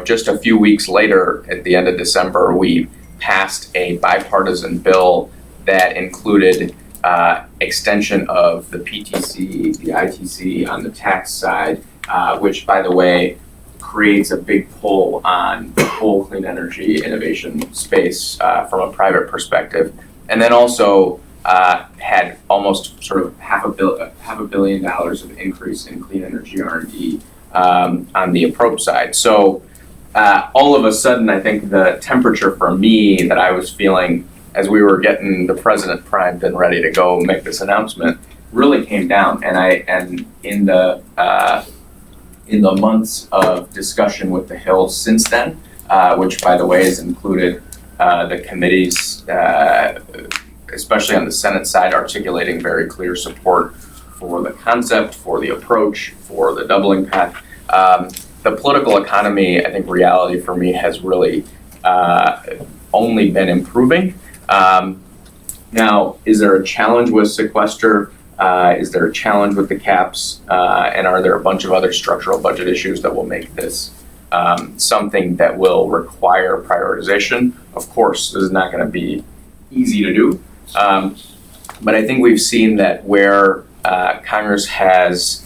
just a few weeks later, at the end of December, we passed a bipartisan bill that included extension of the PTC, the ITC on the tax side, which, by the way, creates a big pull on the whole clean energy innovation space from a private perspective, and then also had almost sort of $500 million of increase in clean energy R&D on the approach side. So all of a sudden, I think the temperature for me that I was feeling as we were getting the president primed and ready to go make this announcement really came down, and in the months of discussion with the Hill since then, which by the way has included the committees, especially on the Senate side, articulating very clear support for the concept, for the approach, for the doubling path. The political economy, I think reality for me has really only been improving. Now, is there a challenge with sequester? Is there a challenge with the caps? And are there a bunch of other structural budget issues that will make this something that will require prioritization? Of course, this is not going to be easy to do. But I think we've seen that where Congress has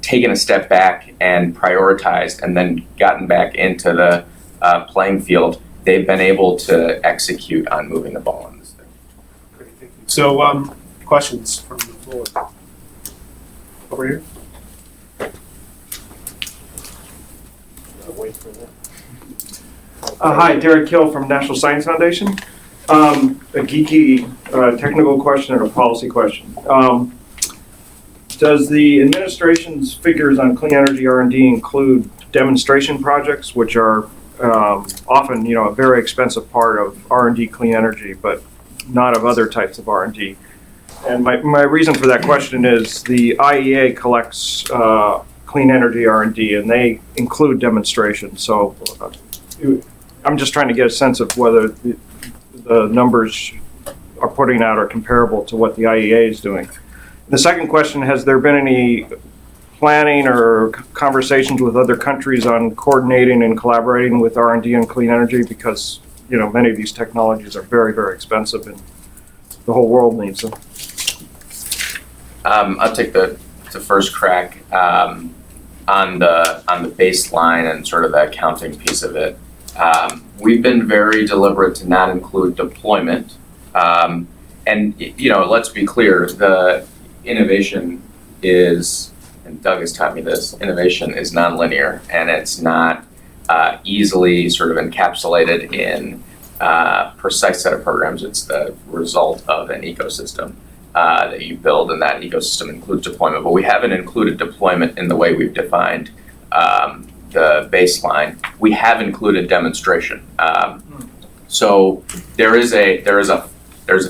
taken a step back and prioritized and then gotten back into the playing field, they've been able to execute on moving the ball on this thing. Great, thank you. So, questions from the floor? Over here. Wait for that. Hi, Derek Hill from National Science Foundation. A geeky technical question and a policy question. Does the administration's figures on clean energy R&D include demonstration projects, which are often, a very expensive part of R&D clean energy, but not of other types of R&D? And my reason for that question is the IEA collects clean energy R&D, and they include demonstrations. So I'm just trying to get a sense of whether the numbers are putting out are comparable to what the IEA is doing. The second question, has there been any planning or conversations with other countries on coordinating and collaborating with R&D and clean energy? Because, many of these technologies are very, very expensive and the whole world needs them. I'll take the first crack on the baseline and sort of the accounting piece of it. We've been very deliberate to not include deployment. And let's be clear, the innovation is, and Doug has taught me this, innovation is nonlinear, and it's not easily sort of encapsulated in a precise set of programs. It's the result of an ecosystem that you build, and that ecosystem includes deployment. But we haven't included deployment in the way we've defined the baseline. We have included demonstration. So there is a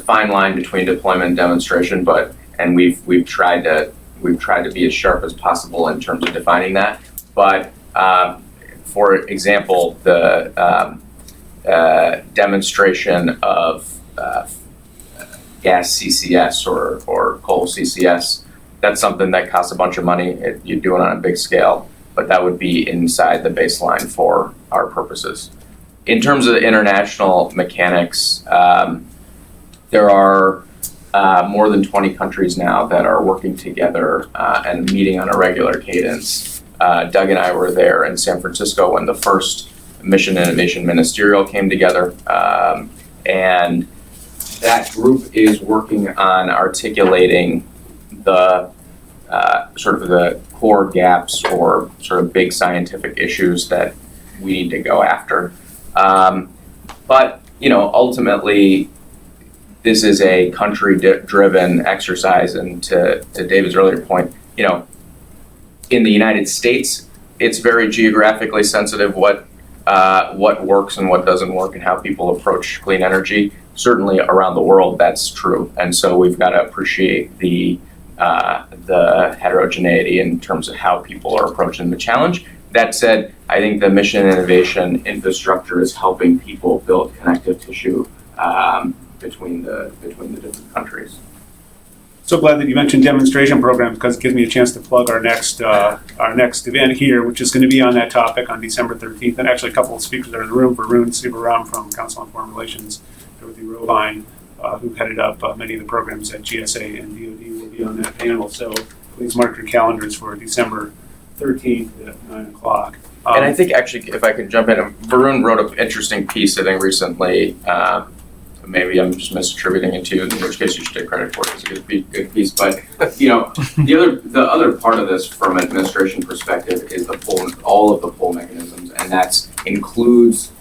fine line between deployment and demonstration, and we've tried to be as sharp as possible in terms of defining that. But for example, the demonstration of gas CCS or coal CCS, that's something that costs a bunch of money. You do it on a big scale, but that would be inside the baseline for our purposes. In terms of the international mechanics, there are more than 20 countries now that are working together and meeting on a regular cadence. Doug and I were there in San Francisco when the first Mission Innovation Ministerial came together, and that group is working on articulating the sort of the core gaps or sort of big scientific issues that we need to go after. But ultimately, this is a country-driven exercise, and to David's earlier point, in the United States, it's very geographically sensitive what works and what doesn't work and how people approach clean energy. Certainly around the world, that's true, and so we've got to appreciate the heterogeneity in terms of how people are approaching the challenge. That said, I think the mission innovation infrastructure is helping people build connective tissue between the different countries. So glad that you mentioned demonstration programs, because it gives me a chance to plug our next event here, which is going to be on that topic on December 13th. And actually, a couple of speakers are in the room. Varun Sivaram from Council on Foreign Relations, Dorothy Rovine, who headed up many of the programs at GSA and DoD, will be on that panel. So please mark your calendars for December 13th at 9 o'clock. And I think actually, if I could jump in, Varun wrote an interesting piece, I think, recently. Maybe I'm just misattributing it to you, in which case you should take credit for it. It's a good piece. But the other part of this, from an administration perspective, is all of the pull mechanisms, and that includes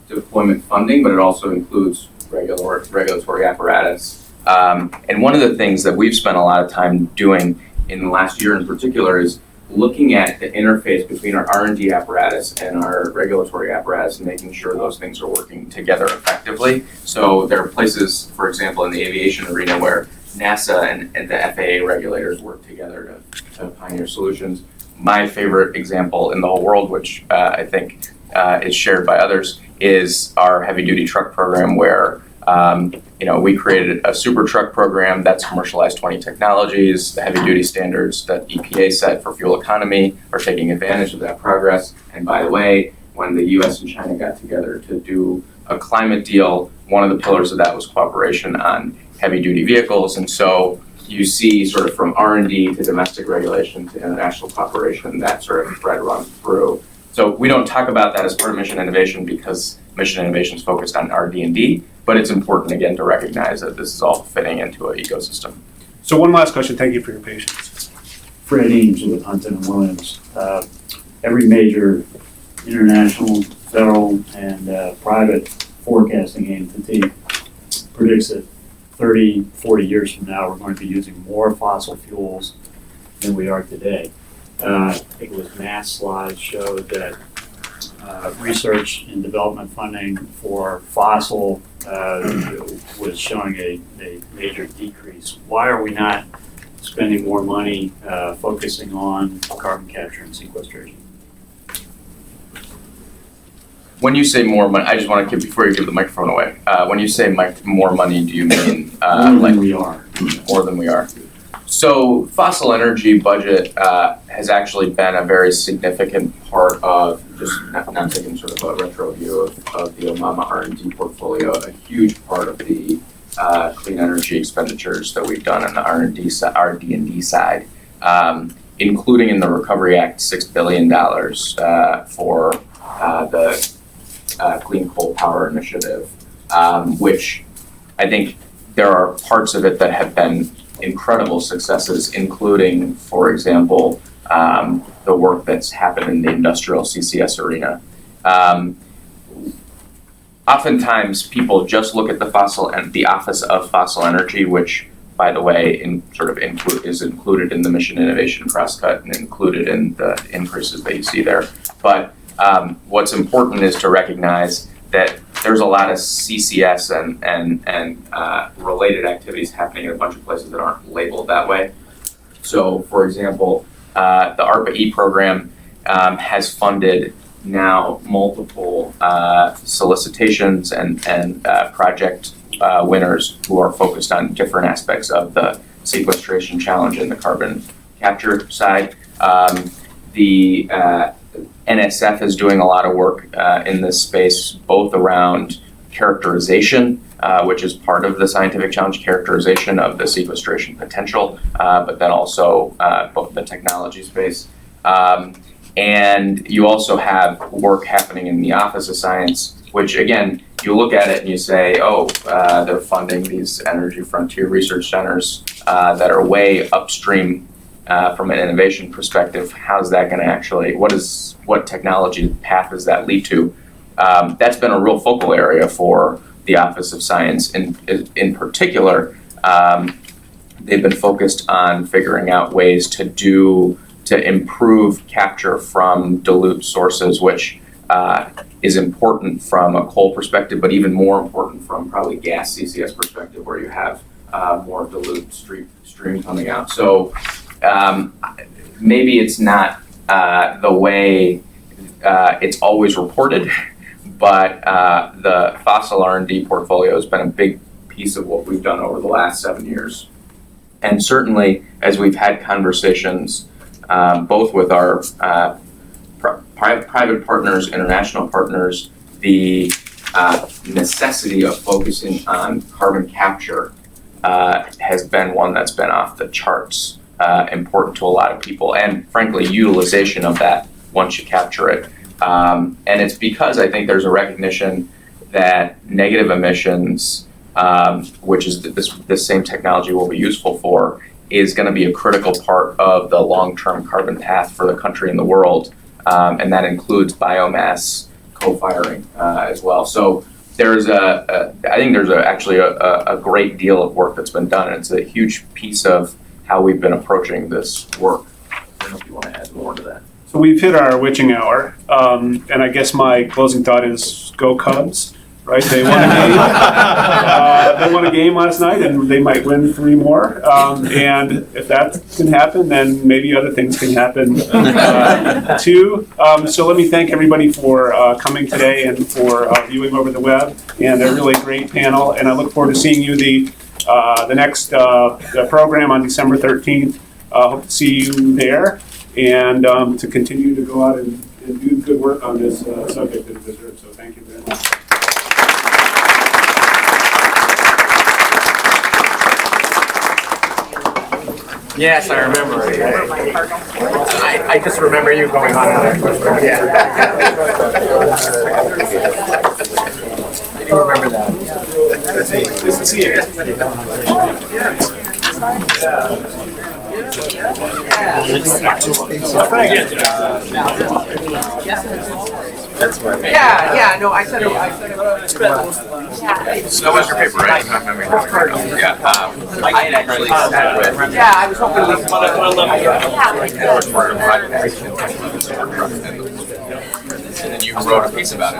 deployment funding, but it also includes regulatory apparatus. And one of the things that we've spent a lot of time doing in the last year in particular is looking at the interface between our R&D apparatus and our regulatory apparatus and making sure those things are working together effectively. So there are places, for example, in the aviation arena where NASA and the FAA regulators work together to pioneer solutions. My favorite example in the whole world, which I think is shared by others, is our heavy-duty truck program, where we created a super truck program that's commercialized 20 technologies. The heavy-duty standards that EPA set for fuel economy are taking advantage of that progress. And by the way, when the U.S. and China got together to do a climate deal, one of the pillars of that was cooperation on heavy-duty vehicles. And so you see sort of from R&D to domestic regulation to international cooperation, that sort of thread runs through. So we don't talk about that as part of mission innovation because mission innovation is focused on RD&D, but it's important, again, to recognize that this is all fitting into an ecosystem. So one last question. Thank you for your patience. Fred Eames with Hunton and Williams. Every major international, federal, and private forecasting entity predicts that 30, 40 years from now, we're going to be using more fossil fuels than we are today. I think it was Matt's slide showed that research and development funding for fossil was showing a major decrease. Why are we not spending more money focusing on carbon capture and sequestration? When you say more money, I just want to, before you give the microphone away, when you say more money, do you mean More than we are. More than we are? So fossil energy budget has actually been a very significant part of, just not taking sort of a retro view of the Obama R&D portfolio, a huge part of the clean energy expenditures that we've done on the RD&D side, including in the Recovery Act, $6 billion for the Clean Coal Power Initiative, which I think there are parts of it that have been incredible successes, including, for example, the work that's happened in the industrial CCS arena. Oftentimes, people just look at the Office of Fossil Energy, which, by the way, is included in the Mission Innovation Crosscut and included in the increases that you see there. But what's important is to recognize that there's a lot of CCS and related activities happening in a bunch of places that aren't labeled that way. So, for example, the ARPA-E program has funded now multiple solicitations and project winners who are focused on different aspects of the sequestration challenge and the carbon capture side. The NSF is doing a lot of work in this space, both around characterization, which is part of the scientific challenge, characterization of the sequestration potential, but then also both the technology space. And you also have work happening in the Office of Science, which again, you look at it and you say, oh, they're funding these energy frontier research centers that are way upstream from an innovation perspective. How's that going to actually, what technology path does that lead to? That's been a real focal area for the Office of Science. In particular, they've been focused on figuring out ways to improve capture from dilute sources, which is important from a coal perspective, but even more important from probably gas CCS perspective, where you have more dilute stream coming out. So maybe it's not the way it's always reported, but the fossil R&D portfolio has been a big piece of what we've done over the last 7 years. And certainly, as we've had conversations both with our private partners, international partners, the necessity of focusing on carbon capture has been one that's been off the charts, important to a lot of people, and frankly, utilization of that once you capture it. And it's because I think there's a recognition that negative emissions, which is this same technology will be useful for, is going to be a critical part of the long-term carbon path for the country and the world, and that includes biomass co-firing as well. So there's I think there's actually a great deal of work that's been done, and it's a huge piece of how we've been approaching this work. know if you want to add more to that. So we've hit our witching hour, and I guess my closing thought is go Cubs, right? They won a game. They won a game last night, and they might win 3 more. And if that can happen, then maybe other things can happen too. So let me thank everybody for coming today and for viewing over the web, and a really great panel. And I look forward to seeing you the next program on December 13th. Hope to see you there, and to continue to go out and do good work on this subject that it deserves. So thank you very much. Yes, I remember. I just remember you going on. Yeah. I do remember that. Nice to see you. Yeah, no, I said it. So that was your paper, right? Yeah. I had actually sat with. Yeah, I was hoping And then you wrote a piece about it.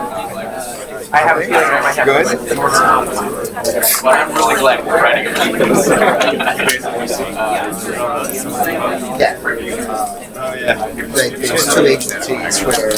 I have a feeling I might have Good. But I'm really glad we're trying to get this. There's 2 agencies where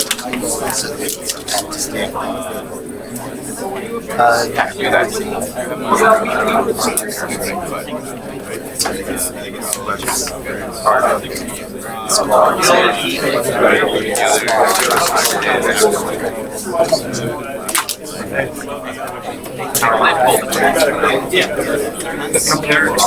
Compared to